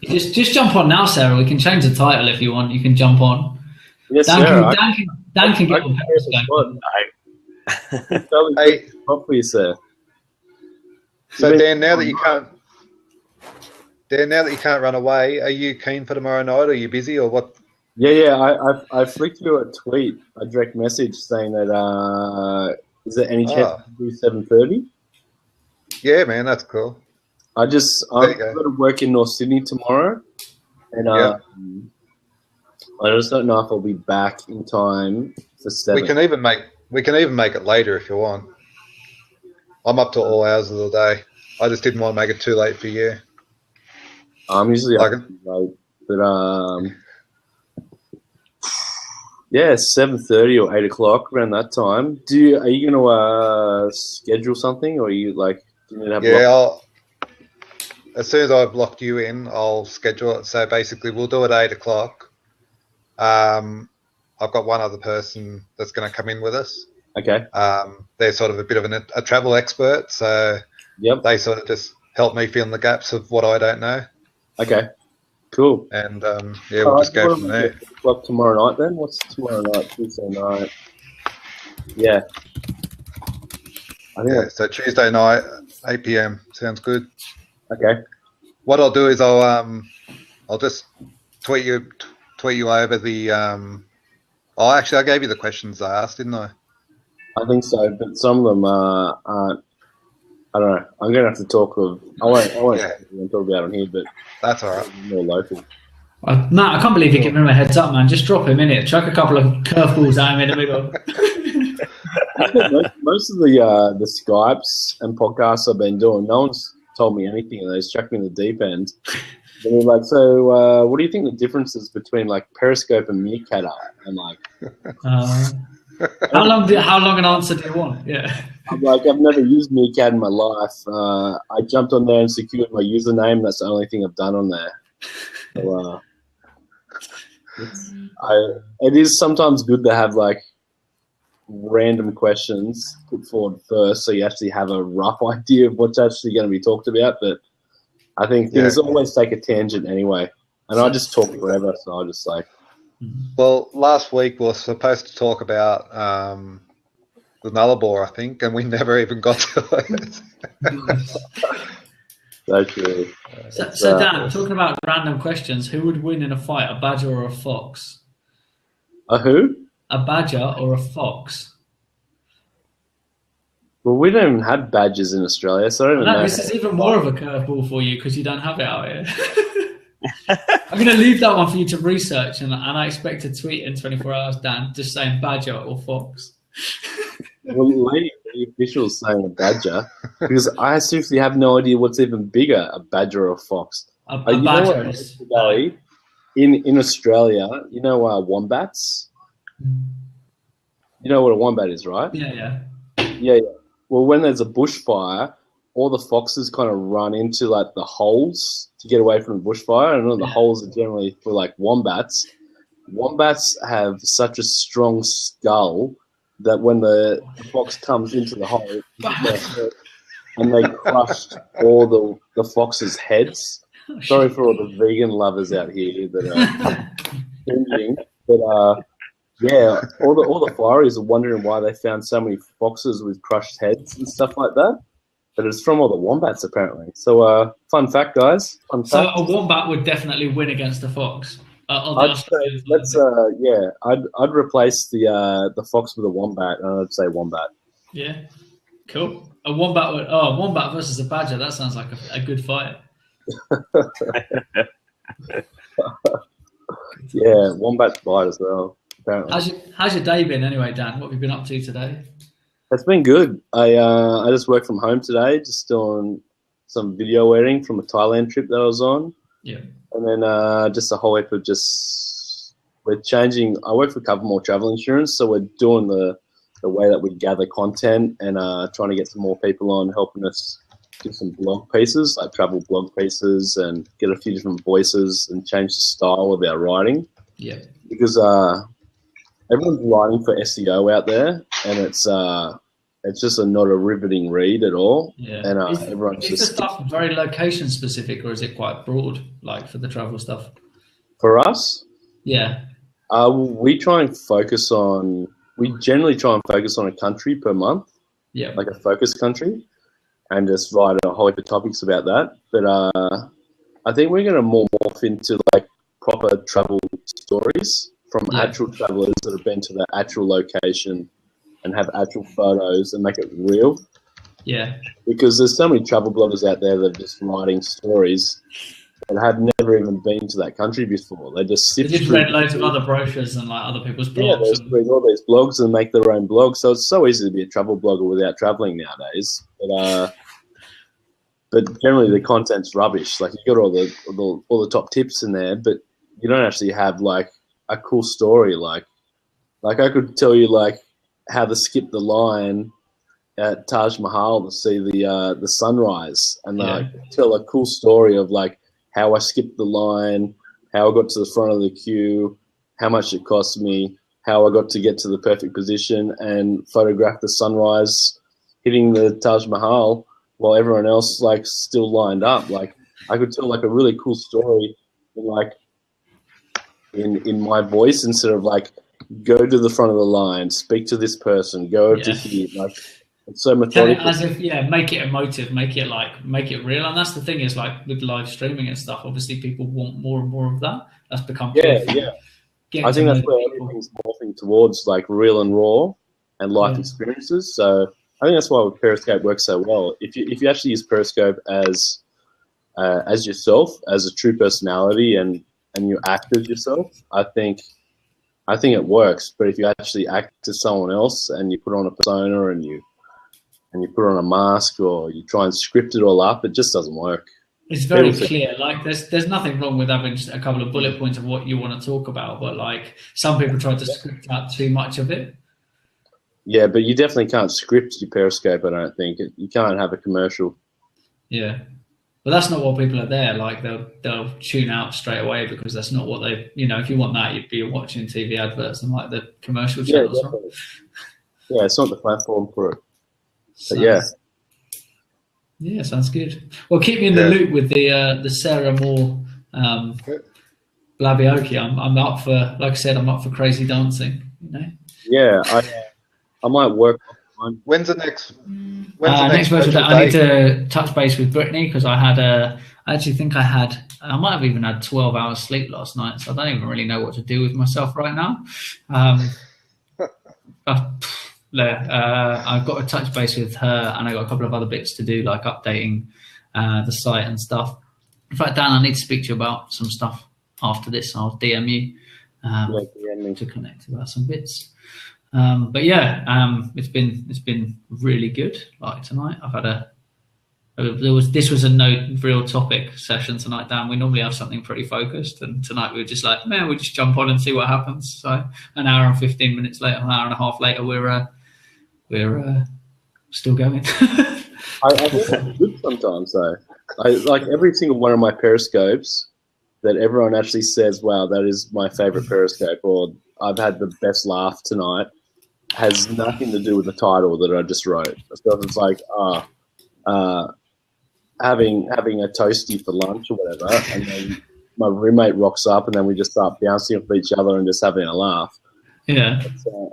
just jump on now, Sarah. We can change the title if you want. You can jump on. Yes, Dan Sarah. Dan can get on Periscope. Hey, properly, sir. So Dan, now that you can't run away, are you keen for tomorrow night? Are you busy or what? Yeah. I flicked you a tweet, a direct message saying that is there any chance to do 7:30? Yeah, man, that's cool. I'm going to work in North Sydney tomorrow, and I just don't know if I'll be back in time for 7. We can even make it later if you want. I'm up to all hours of the day. I just didn't want to make it too late for you. I'm usually up late, but yeah, 7:30 or 8 o'clock around that time. Are you going to schedule something, or are you like? Do you need to have as soon as I've locked you in, I'll schedule it. So basically, we'll do it at 8 o'clock. I've got one other person that's going to come in with us. Okay. They're sort of a bit of a travel expert, so they sort of just help me fill in the gaps of what I don't know. Okay. Cool. And we'll just go from there. What tomorrow night then? What's tomorrow night? Tuesday night. Yeah. So Tuesday night, 8 p.m. Sounds good. Okay. What I'll do is I'll just tweet you over the. I gave you the questions I asked, didn't I? I think so, but some of them aren't. I don't know. I'm going to have to talk with. I won't talk about it here, but that's all right. More local. Matt, I can't believe you're giving him a heads up, man. Just drop him in it. Chuck a couple of curveballs at him in the middle. Most of the Skypes and podcasts I've been doing, no one's told me anything, and they just chucked me in the deep end. And they're like, so what do you think the differences between like Periscope and Meerkat are? I'm like, how long an answer do you want? Yeah. I'm like, I've never used Meerkat in my life. I jumped on there and secured my username. That's the only thing I've done on there. So, it is sometimes good to have like random questions put forward first, so you actually have a rough idea of what's actually going to be talked about. But I think things always take a tangent anyway, and I just talk forever, so I just like. Well, last week we were supposed to talk about the Nullarbor, I think, and we never even got to it. So true. So Dan, talking about random questions, who would win in a fight, a badger or a fox? A who? A badger or a fox? Well, we don't even have badgers in Australia, so I don't know. This is even more of a curveball for you because you don't have it out here. I'm going to leave that one for you to research, and I expect a tweet in 24 hours, Dan, just saying badger or fox. Well, the official's saying a badger, because I seriously have no idea what's even bigger, a badger or a fox. A badger is... In Australia, you know wombats? You know what a wombat is, right? Yeah. Well, when there's a bushfire, all the foxes kind of run into like the holes to get away from the bushfire, and all the holes are generally for like wombats. Wombats have such a strong skull that when the fox comes into the hole, and they crushed all the fox's heads. Sorry for all the vegan lovers out here that are thinking, but all the fireys are wondering why they found so many foxes with crushed heads and stuff like that. But it's from all the wombats apparently. So fun fact, guys. So a wombat would definitely win against a fox. I'd replace the fox with a wombat, and I'd say wombat. Yeah, cool. A wombat versus a badger. That sounds like a good fight. Yeah, wombats bite as well. Apparently. How's your day been anyway, Dan? What have you been up to today? It's been good. I just worked from home today, just doing some video editing from a Thailand trip that I was on. Yeah. And then just a whole heap of we're changing. I work for Covermore Travel Insurance, so we're doing the way that we gather content and trying to get some more people on helping us do some blog pieces, like travel blog pieces, and get a few different voices and change the style of our writing. Yeah. Because everyone's writing for SEO out there, and it's just not a riveting read at all. Yeah. And is the stuff very location specific, or is it quite broad, like for the travel stuff? For us? Yeah. We generally try and focus on a country per month. Yeah. Like a focus country, and just write a whole heap of topics about that. But I think we're going to morph into like proper travel stories from actual travelers that have been to the actual location and have actual photos and make it real. Yeah. Because there's so many travel bloggers out there that are just writing stories and had never even been to that country before. They just They just read loads of other brochures and like other people's blogs. Yeah, they just read all these blogs and make their own blogs. So it's so easy to be a travel blogger without traveling nowadays. But generally the content's rubbish. Like you got all the top tips in there, but you don't actually have like a cool story. Like I could tell you like how to skip the line at Taj Mahal to see the sunrise, and like tell a cool story of like how I skipped the line, how I got to the front of the queue, how much it cost me, how I got to get to the perfect position and photograph the sunrise hitting the Taj Mahal while everyone else like still lined up. Like I could tell like a really cool story in my voice instead of like go to the front of the line, speak to this person, go to here. Like it's so methodical. As if make it emotive, make it real. And that's the thing is like with live streaming and stuff, obviously people want more and more of that. That's become I think that's where everything's morphing towards like real and raw and life experiences. So I think that's why Periscope works so well. If you actually use Periscope as yourself, as a true personality, and you act as yourself, I think it works. But if you actually act as someone else and you put on a persona and you put on a mask or you try and script it all up, it just doesn't work. It's very clear. Like there's nothing wrong with having just a couple of bullet points of what you want to talk about, but like some people try to script out too much of it. Yeah, but you definitely can't script your Periscope, I don't think. You can't have a commercial. Yeah. But that's not what people are there. Like they'll tune out straight away because that's not what they, if you want that, you'd be watching TV adverts and like the commercial channels. Yeah, right? Yeah, it's not the platform for it. But yeah. Yeah, sounds good. Well, keep me in the loop with the Sarah Moore Blabioki. I'm up for, like I said, I'm up for crazy dancing. Yeah, I might work. When's the next? Next virtual date? I need to touch base with Brittany because I might have even had 12 hours sleep last night, so I don't even really know what to do with myself right now. I've got to touch base with her, and I got a couple of other bits to do, like updating the site and stuff. In fact, Dan, I need to speak to you about some stuff after this. I'll DM you to connect about some bits. But yeah, it's been really good. Like tonight, I've had this was a no real topic session tonight, Dan. We normally have something pretty focused, and tonight we were just like, man, we just jump on and see what happens. So an hour and 15 minutes later, an hour and a half later, we're still going. I think that's good sometimes though. I like every single one of my Periscopes that everyone actually says, wow, that is my favorite Periscope, or I've had the best laugh tonight, has nothing to do with the title that I just wrote. So it's like having a toasty for lunch or whatever, and then my roommate rocks up and then we just start bouncing off each other and just having a laugh. Yeah.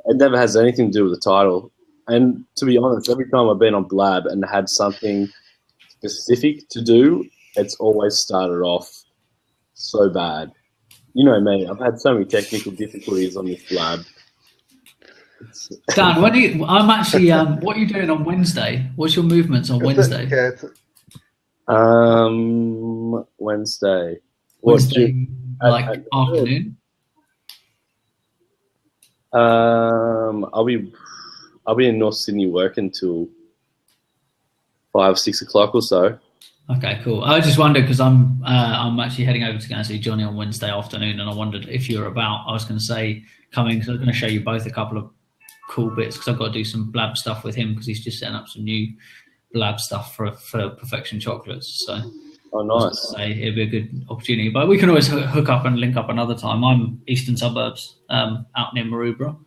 It never has anything to do with the title. And to be honest, every time I've been on Blab and had something specific to do, it's always started off so bad. You know me, I've had so many technical difficulties on this Blab. Dan, I'm actually, what are you doing on Wednesday? What's your movements on Wednesday? Wednesday. Wednesday, like afternoon? I'll be in North Sydney working till 5, 6 o'clock or so. Okay, cool. I just wondered because I'm actually heading over to go and see Johnny on Wednesday afternoon, and I wondered if you're about. I was going to say coming, so I was going to show you both a couple of cool bits because I've got to do some Blab stuff with him because he's just setting up some new Blab stuff for Perfection Chocolates. So, nice. Say it'd be a good opportunity, but we can always hook up and link up another time. I'm Eastern Suburbs, out near Maroubra.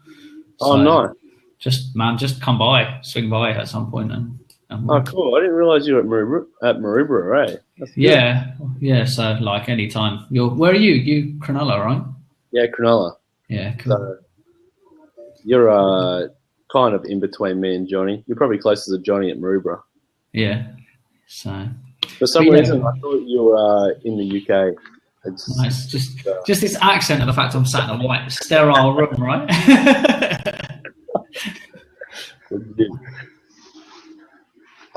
So nice. Just come by, swing by at some point, and cool. I didn't realise you were at Maroubra, right? Yeah. So like any time. Where are you? You Cronulla, right? Yeah, Cronulla. Yeah, cool. So you're kind of in between me and Johnny. You're probably closer to Johnny at Maroubra. Yeah. So for some reason, I thought you were in the UK. It's nice. Just this accent of the fact I'm sat in a white sterile room, right?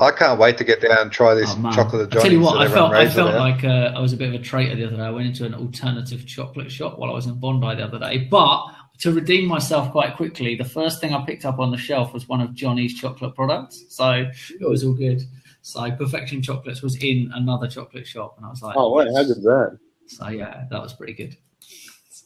I can't wait to get down and try this chocolate of Johnny's. I tell you what, I felt about. like I was a bit of a traitor the other day. I went into an alternative chocolate shop while I was in Bondi the other day. But to redeem myself quite quickly, the first thing I picked up on the shelf was one of Johnny's chocolate products. So it was all good. So Perfection Chocolates was in another chocolate shop, and I was like, oh wait, how good is that? So yeah, that was pretty good.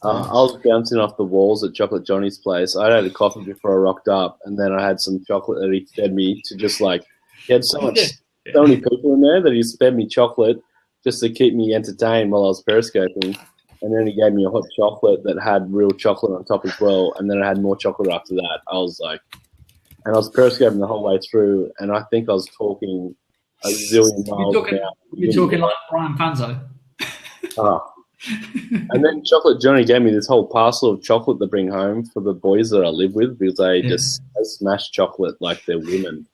I was bouncing off the walls at Chocolate Johnny's place. I had a coffee before I rocked up, and then I had some chocolate that he fed me to just like. He had so many people in there that he fed me chocolate just to keep me entertained while I was periscoping. And then he gave me a hot chocolate that had real chocolate on top as well. And then I had more chocolate after that. I was like, and I was periscoping the whole way through, and I think I was talking a zillion miles an hour. You're talking like Brian Panzo. Oh. And then Chocolate Johnny gave me this whole parcel of chocolate to bring home for the boys that I live with because they just smash chocolate like they're women.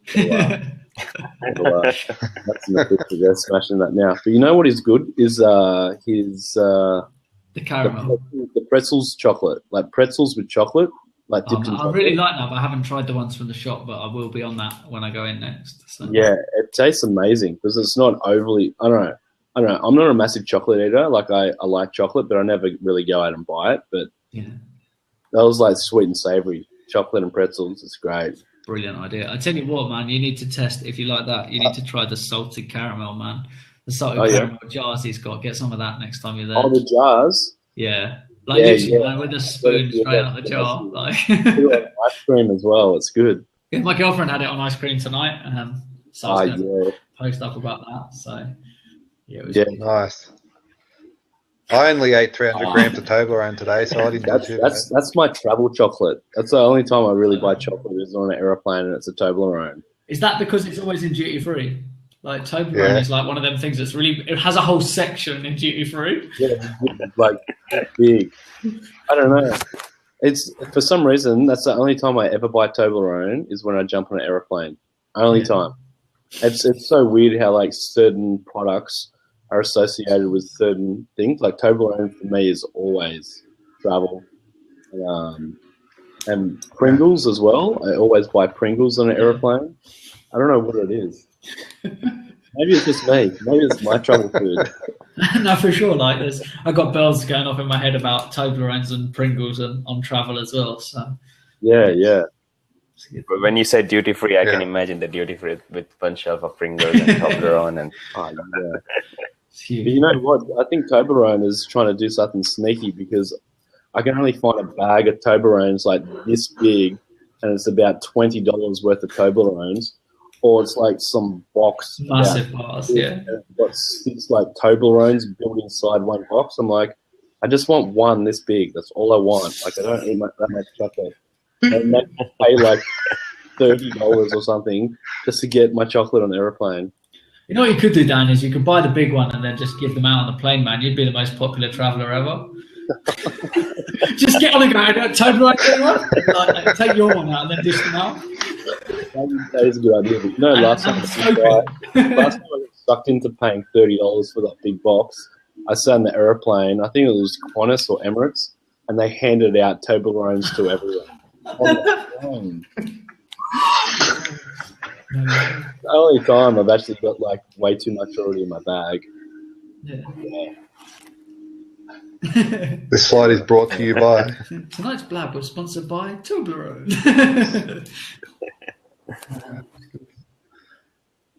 So, that's the picture. They're smashing that now. But you know what is good is the caramel, the pretzels chocolate, like pretzels with chocolate, like dipped in chocolate. I really like that, but I haven't tried the ones from the shop. But I will be on that when I go in next. So. Yeah, it tastes amazing because it's not overly. I don't know. I'm not a massive chocolate eater. Like I like chocolate, but I never really go out and buy it. But yeah, that was like sweet and savory chocolate and pretzels. It's great. Brilliant idea. I tell you what, man, you need to test if you like that. You need to try the salted caramel, man. The salted caramel jars he's got. Get some of that next time you're there. Oh, the jars? Yeah. Like literally, man, with a spoon straight out the jar. Like ice cream as well. It's good. Yeah, my girlfriend had it on ice cream tonight. So I was going to post up about that. So yeah, it was good. Nice. I only ate 300 grams of Toblerone today, so I didn't do too bad. That's my travel chocolate. That's the only time I really buy chocolate is on an aeroplane, and it's a Toblerone. Is that because it's always in duty free? Like Toblerone is like one of them things that's really. It has a whole section in duty free. Yeah, like big. I don't know. It's for some reason that's the only time I ever buy Toblerone is when I jump on an aeroplane. Only time. It's so weird how like certain products are associated with certain things. Like Toblerone for me is always travel, and Pringles as well. I always buy Pringles on an aeroplane. I don't know what it is. Maybe it's just me. Maybe it's my travel food. No, for sure. Like I got bells going off in my head about Toblerones and Pringles and on travel as well. So yeah. But when you said duty free, I can imagine the duty free with one shelf of Pringles and Toblerone and. But you know what? I think Toblerone is trying to do something sneaky because I can only find a bag of Toblerones like this big, and it's about $20 worth of Toblerones, or it's like some box, massive box, got 6 like Toblerones built inside one box. I'm like, I just want one this big. That's all I want. Like I don't eat that much chocolate. And make me pay like $30 or something just to get my chocolate on the airplane. You know what you could do, Dan, is you could buy the big one and then just give them out on the plane, man. You'd be the most popular traveller ever. Just get on and go, Toblerone, like, take your one out and then dish them out. That is a good idea. But you know, last time I got sucked into paying $30 for that big box, I sat in the aeroplane, I think it was Qantas or Emirates, and they handed out Toblerones to everyone. The only time I've actually got like way too much already in my bag. This slide is brought to you by. Tonight's Blab was sponsored by Toblerone.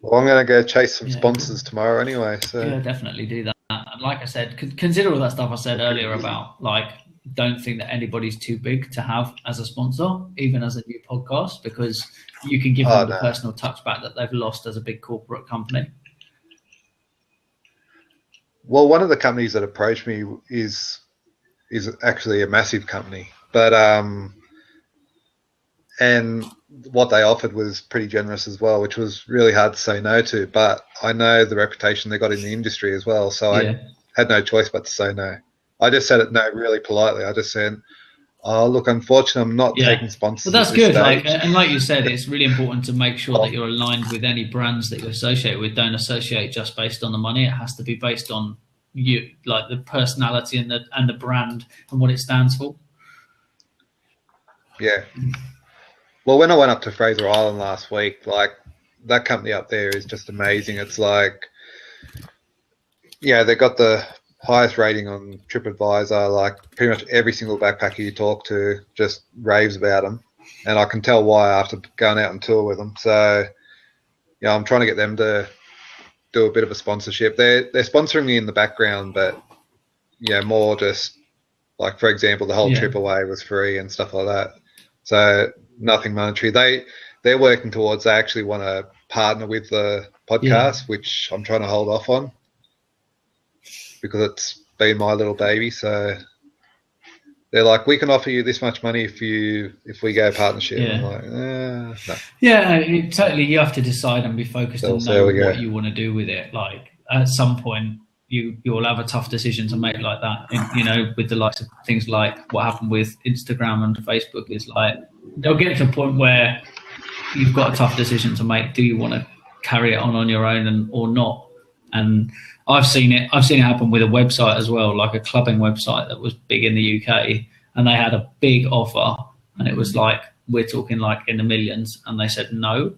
Well, I'm going to go chase some sponsors tomorrow anyway. So yeah, definitely do that. And like I said, consider all that stuff I said earlier about like. Don't think that anybody's too big to have as a sponsor, even as a new podcast, because you can give them the personal touch back that they've lost as a big corporate company. Well, one of the companies that approached me is actually a massive company, but and what they offered was pretty generous as well, which was really hard to say no to. But I know the reputation they got in the industry as well, so I had no choice but to say no. I just said it no really politely. I just said, "Oh, look, unfortunately, I'm not taking sponsors." Well, that's good. And like you said, it's really important to make sure that you're aligned with any brands that you associate with. Don't associate just based on the money. It has to be based on you, like the personality and the brand and what it stands for. Yeah. Well, when I went up to Fraser Island last week, like that company up there is just amazing. It's like, yeah, they got the highest rating on TripAdvisor. Like pretty much every single backpacker you talk to just raves about them, and I can tell why after going out on tour with them. So, yeah, I'm trying to get them to do a bit of a sponsorship. They're sponsoring me in the background, but yeah, more just like, for example, the whole trip away was free and stuff like that. So nothing monetary. They're working towards. They actually want to partner with the podcast, which I'm trying to hold off on because it's been my little baby. So they're like, we can offer you this much money if we go partnership. Yeah. I'm like, no. Yeah, totally. You have to decide and be focused on what you want to do with it. Like at some point, you'll have a tough decision to make like that. And, with the likes of things like what happened with Instagram and Facebook is like they'll get to a point where you've got a tough decision to make. Do you want to carry it on your own or not? And I've seen it happen with a website as well, like a clubbing website that was big in the UK, and they had a big offer, and it was like, we're talking like in the millions, and they said no,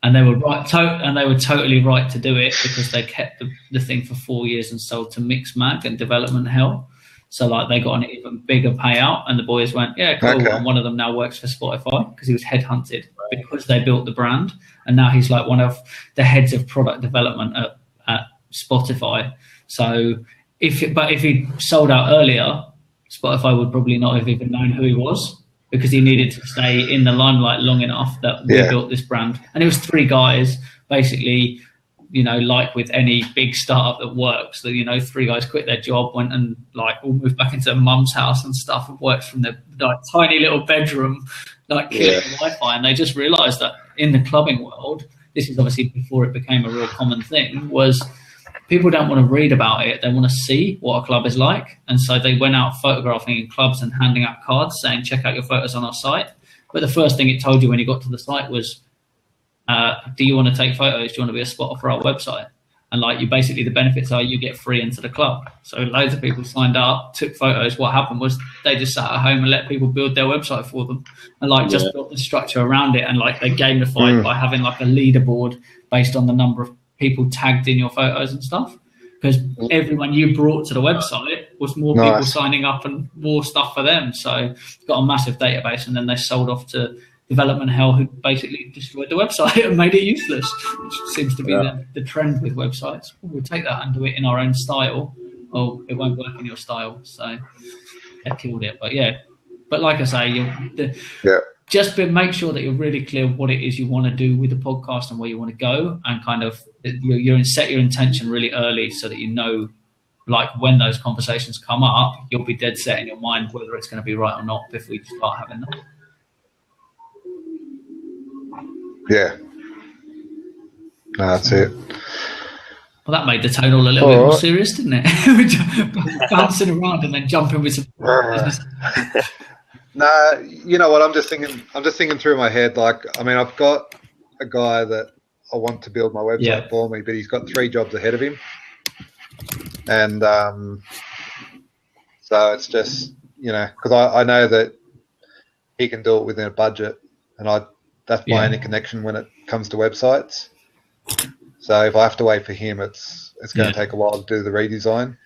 and they were right, and they were totally right to do it because they kept the thing for 4 years and sold to Mixmag and Development Hell. So like they got an even bigger payout, and the boys went, yeah, cool. Okay. And one of them now works for Spotify because he was headhunted because they built the brand, and now he's like one of the heads of product development at Spotify. So if he sold out earlier, Spotify would probably not have even known who he was because he needed to stay in the limelight long enough that we built this brand. And it was 3 guys, basically, like with any big startup that works, that 3 guys quit their job, went and like all moved back into their mum's house and stuff, and worked from their like tiny little bedroom, like killing Wi-Fi. And they just realised that in the clubbing world, this is obviously before it became a real common thing, was people don't want to read about it. They want to see what a club is like. And so they went out photographing in clubs and handing out cards saying, check out your photos on our site. But the first thing it told you when you got to the site was, do you want to take photos? Do you want to be a spotter for our website? And like you basically, the benefits are you get free into the club. So loads of people signed up, took photos. What happened was they just sat at home and let people build their website for them, and like just built the structure around it. And like they gamified by having like a leaderboard based on the number of people tagged in your photos and stuff, because everyone you brought to the website was more people signing up and more stuff for them. So got a massive database, and then they sold off to Development Hell, who basically destroyed the website and made it useless, which seems to be the trend with websites. We'll take that and do it in our own style. Oh, it won't work in your style. So they killed it. But like I say, just make sure that you're really clear what it is you want to do with the podcast and where you want to go, and kind of set your intention really early so that like when those conversations come up, you'll be dead set in your mind whether it's going to be right or not before you start having them. Yeah. No, that's it. Well, that made the tone all a little bit more serious, didn't it? Bouncing around and then jumping with some business. No, you know what? I'm just thinking through my head. Like, I mean, I've got a guy that I want to build my website for me, but he's got 3 jobs ahead of him, and so it's just because I know that he can do it within a budget, and that's my only connection when it comes to websites. So if I have to wait for him, it's going to take a while to do the redesign.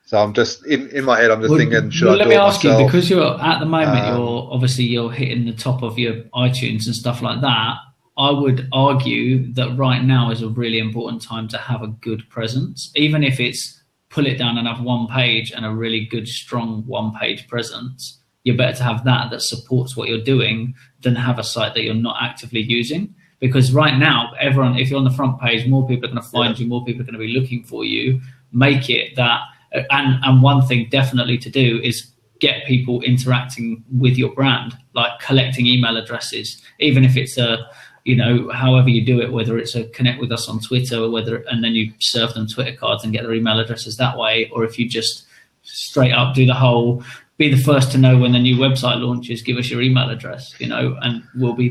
So I'm just in my head. I'm just thinking, should I do it myself? Let me ask you, because you're at the moment, you're hitting the top of your iTunes and stuff like that. I would argue that right now is a really important time to have a good presence, even if it's pull it down and have 1 page and a really good, strong 1-page presence. You're better to have that supports what you're doing than have a site that you're not actively using. Because right now, everyone, if you're on the front page, more people are going to find you, more people are going to be looking for you. Make it that. And one thing definitely to do is get people interacting with your brand, like collecting email addresses, even if it's however you do it, whether it's a connect with us on Twitter or and then you serve them Twitter cards and get their email addresses that way. Or if you just straight up do the whole, be the first to know when the new website launches, give us your email address, and we'll be,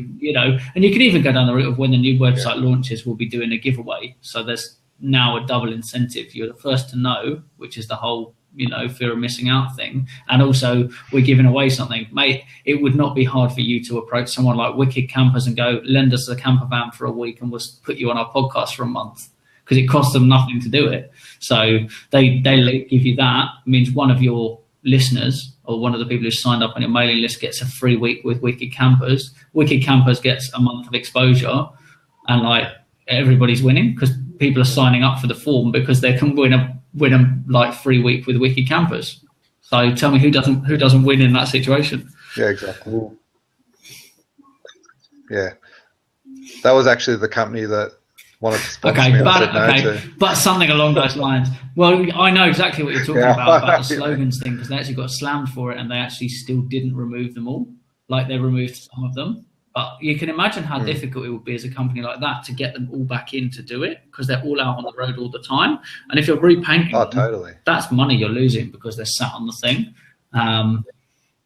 and you can even go down the route of when the new website launches, we'll be doing a giveaway. So there's now a double incentive. You're the first to know, which is the whole fear of missing out thing. And also we're giving away something, mate. It would not be hard for you to approach someone like Wicked Campers and go, lend us a camper van for a week and we'll put you on our podcast for a month, because it costs them nothing to do it. So they give you that. It means one of your listeners or one of the people who signed up on your mailing list gets a free week with Wicked Campers. Wicked Campers gets a month of exposure, and like everybody's winning because people are signing up for the form because they can win a like free week with Wicked Campers. So tell me who doesn't win in that situation? Yeah, exactly. Yeah, that was actually the company that wanted to sponsor me. But something along those lines. Well, I know exactly what you're talking about the slogans thing, because they actually got slammed for it and they actually still didn't remove them all. Like they removed some of them. But you can imagine how difficult it would be as a company like that to get them all back in to do it, because they're all out on the road all the time. And if you're repainting them, that's money you're losing because they're sat on the thing.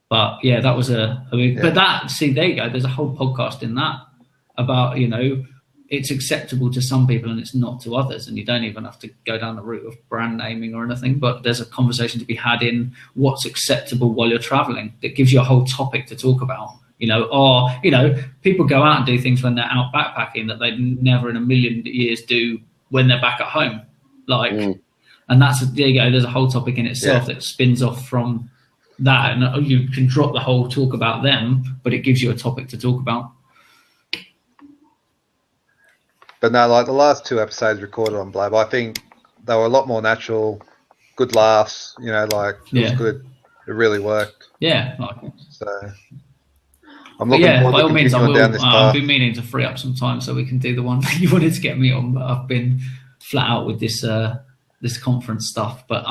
But yeah, that was a big, but there you go. There's a whole podcast in that about, it's acceptable to some people and it's not to others, and you don't even have to go down the route of brand naming or anything, but there's a conversation to be had in what's acceptable while you're traveling that gives you a whole topic to talk about. People go out and do things when they're out backpacking that they'd never in a million years do when they're back at home. And there you go. There's a whole topic in itself that spins off from that, and you can drop the whole talk about them, but it gives you a topic to talk about. But no, like the last 2 episodes recorded on Blab, I think they were a lot more natural, good laughs, it was good. It really worked. Yeah. So I'm looking forward to continuing down this path. I've been meaning to free up some time so we can do the one that you wanted to get me on, but I've been flat out with this conference stuff. But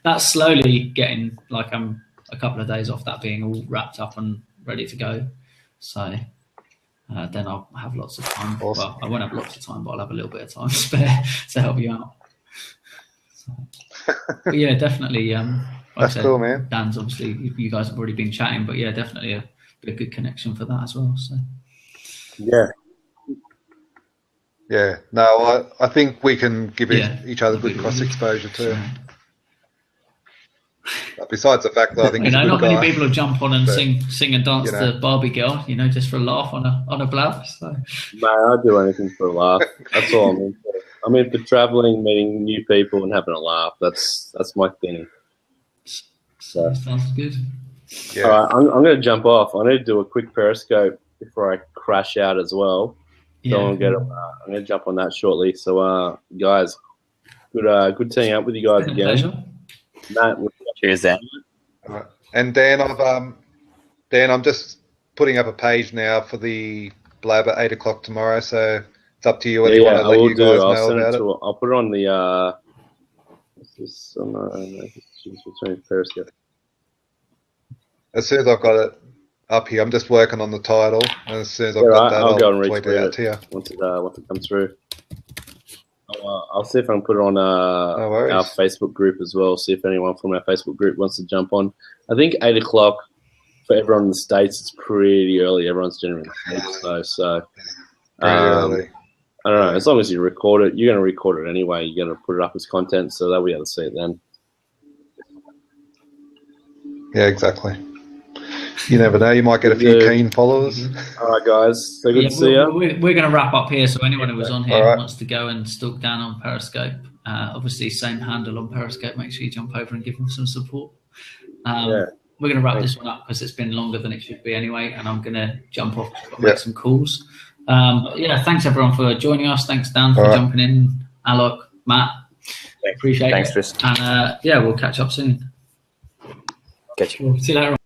that's slowly getting, I'm a couple of days off that being all wrapped up and ready to go. So then I'll have lots of time. Awesome. Well, I won't have lots of time, but I'll have a little bit of time spare to help you out. So, but yeah, definitely. That's cool, man. Dan's obviously, you guys have already been chatting, but yeah, definitely a good connection for that as well. So yeah. No, I think we can give each other good cross exposure too. Besides the fact that I think not many people will jump on and sing and dance to Barbie Girl, just for a laugh on a blab. So. Man, I'll do anything for a laugh. That's all I'm in for. I'm in for traveling, meeting new people, and having a laugh. That's my thing. So sounds good. Yeah. All right, I'm going to jump off. I need to do a quick Periscope before I crash out as well. So I'm going to jump on that shortly. So guys, good teaming up with you guys again. Matt, cheers, Dan. Right. And Dan, I'm just putting up a page now for the Blab at 8 o'clock tomorrow. So it's up to you whether you want to let you guys know about it. I'll put it on the. Between Periscope. As soon as I've got it up here, I'm just working on the title, and as soon as I've got that, I'll go and tweet it out to you once it comes through. I'll see if I can put it on our Facebook group as well. See if anyone from our Facebook group wants to jump on. I think 8 o'clock for everyone in the States. It's pretty early. Everyone's generally asleep, so early. I don't know. As long as you record it, you're going to record it anyway. You're going to put it up as content, so they'll be able to see it then. Yeah, exactly. You never know. You might get a few keen followers. All right, guys. So good to see you. We're going to wrap up here. So anyone who was on here wants to go and stalk Dan on Periscope, obviously same handle on Periscope. Make sure you jump over and give him some support. We're going to wrap this one up because it's been longer than it should be anyway, and I'm going to jump off and make some calls. Thanks everyone for joining us. Thanks Dan for jumping in. Alok, Matt, appreciate it. Thanks, Chris. And we'll catch up soon. Catch you. See you later on.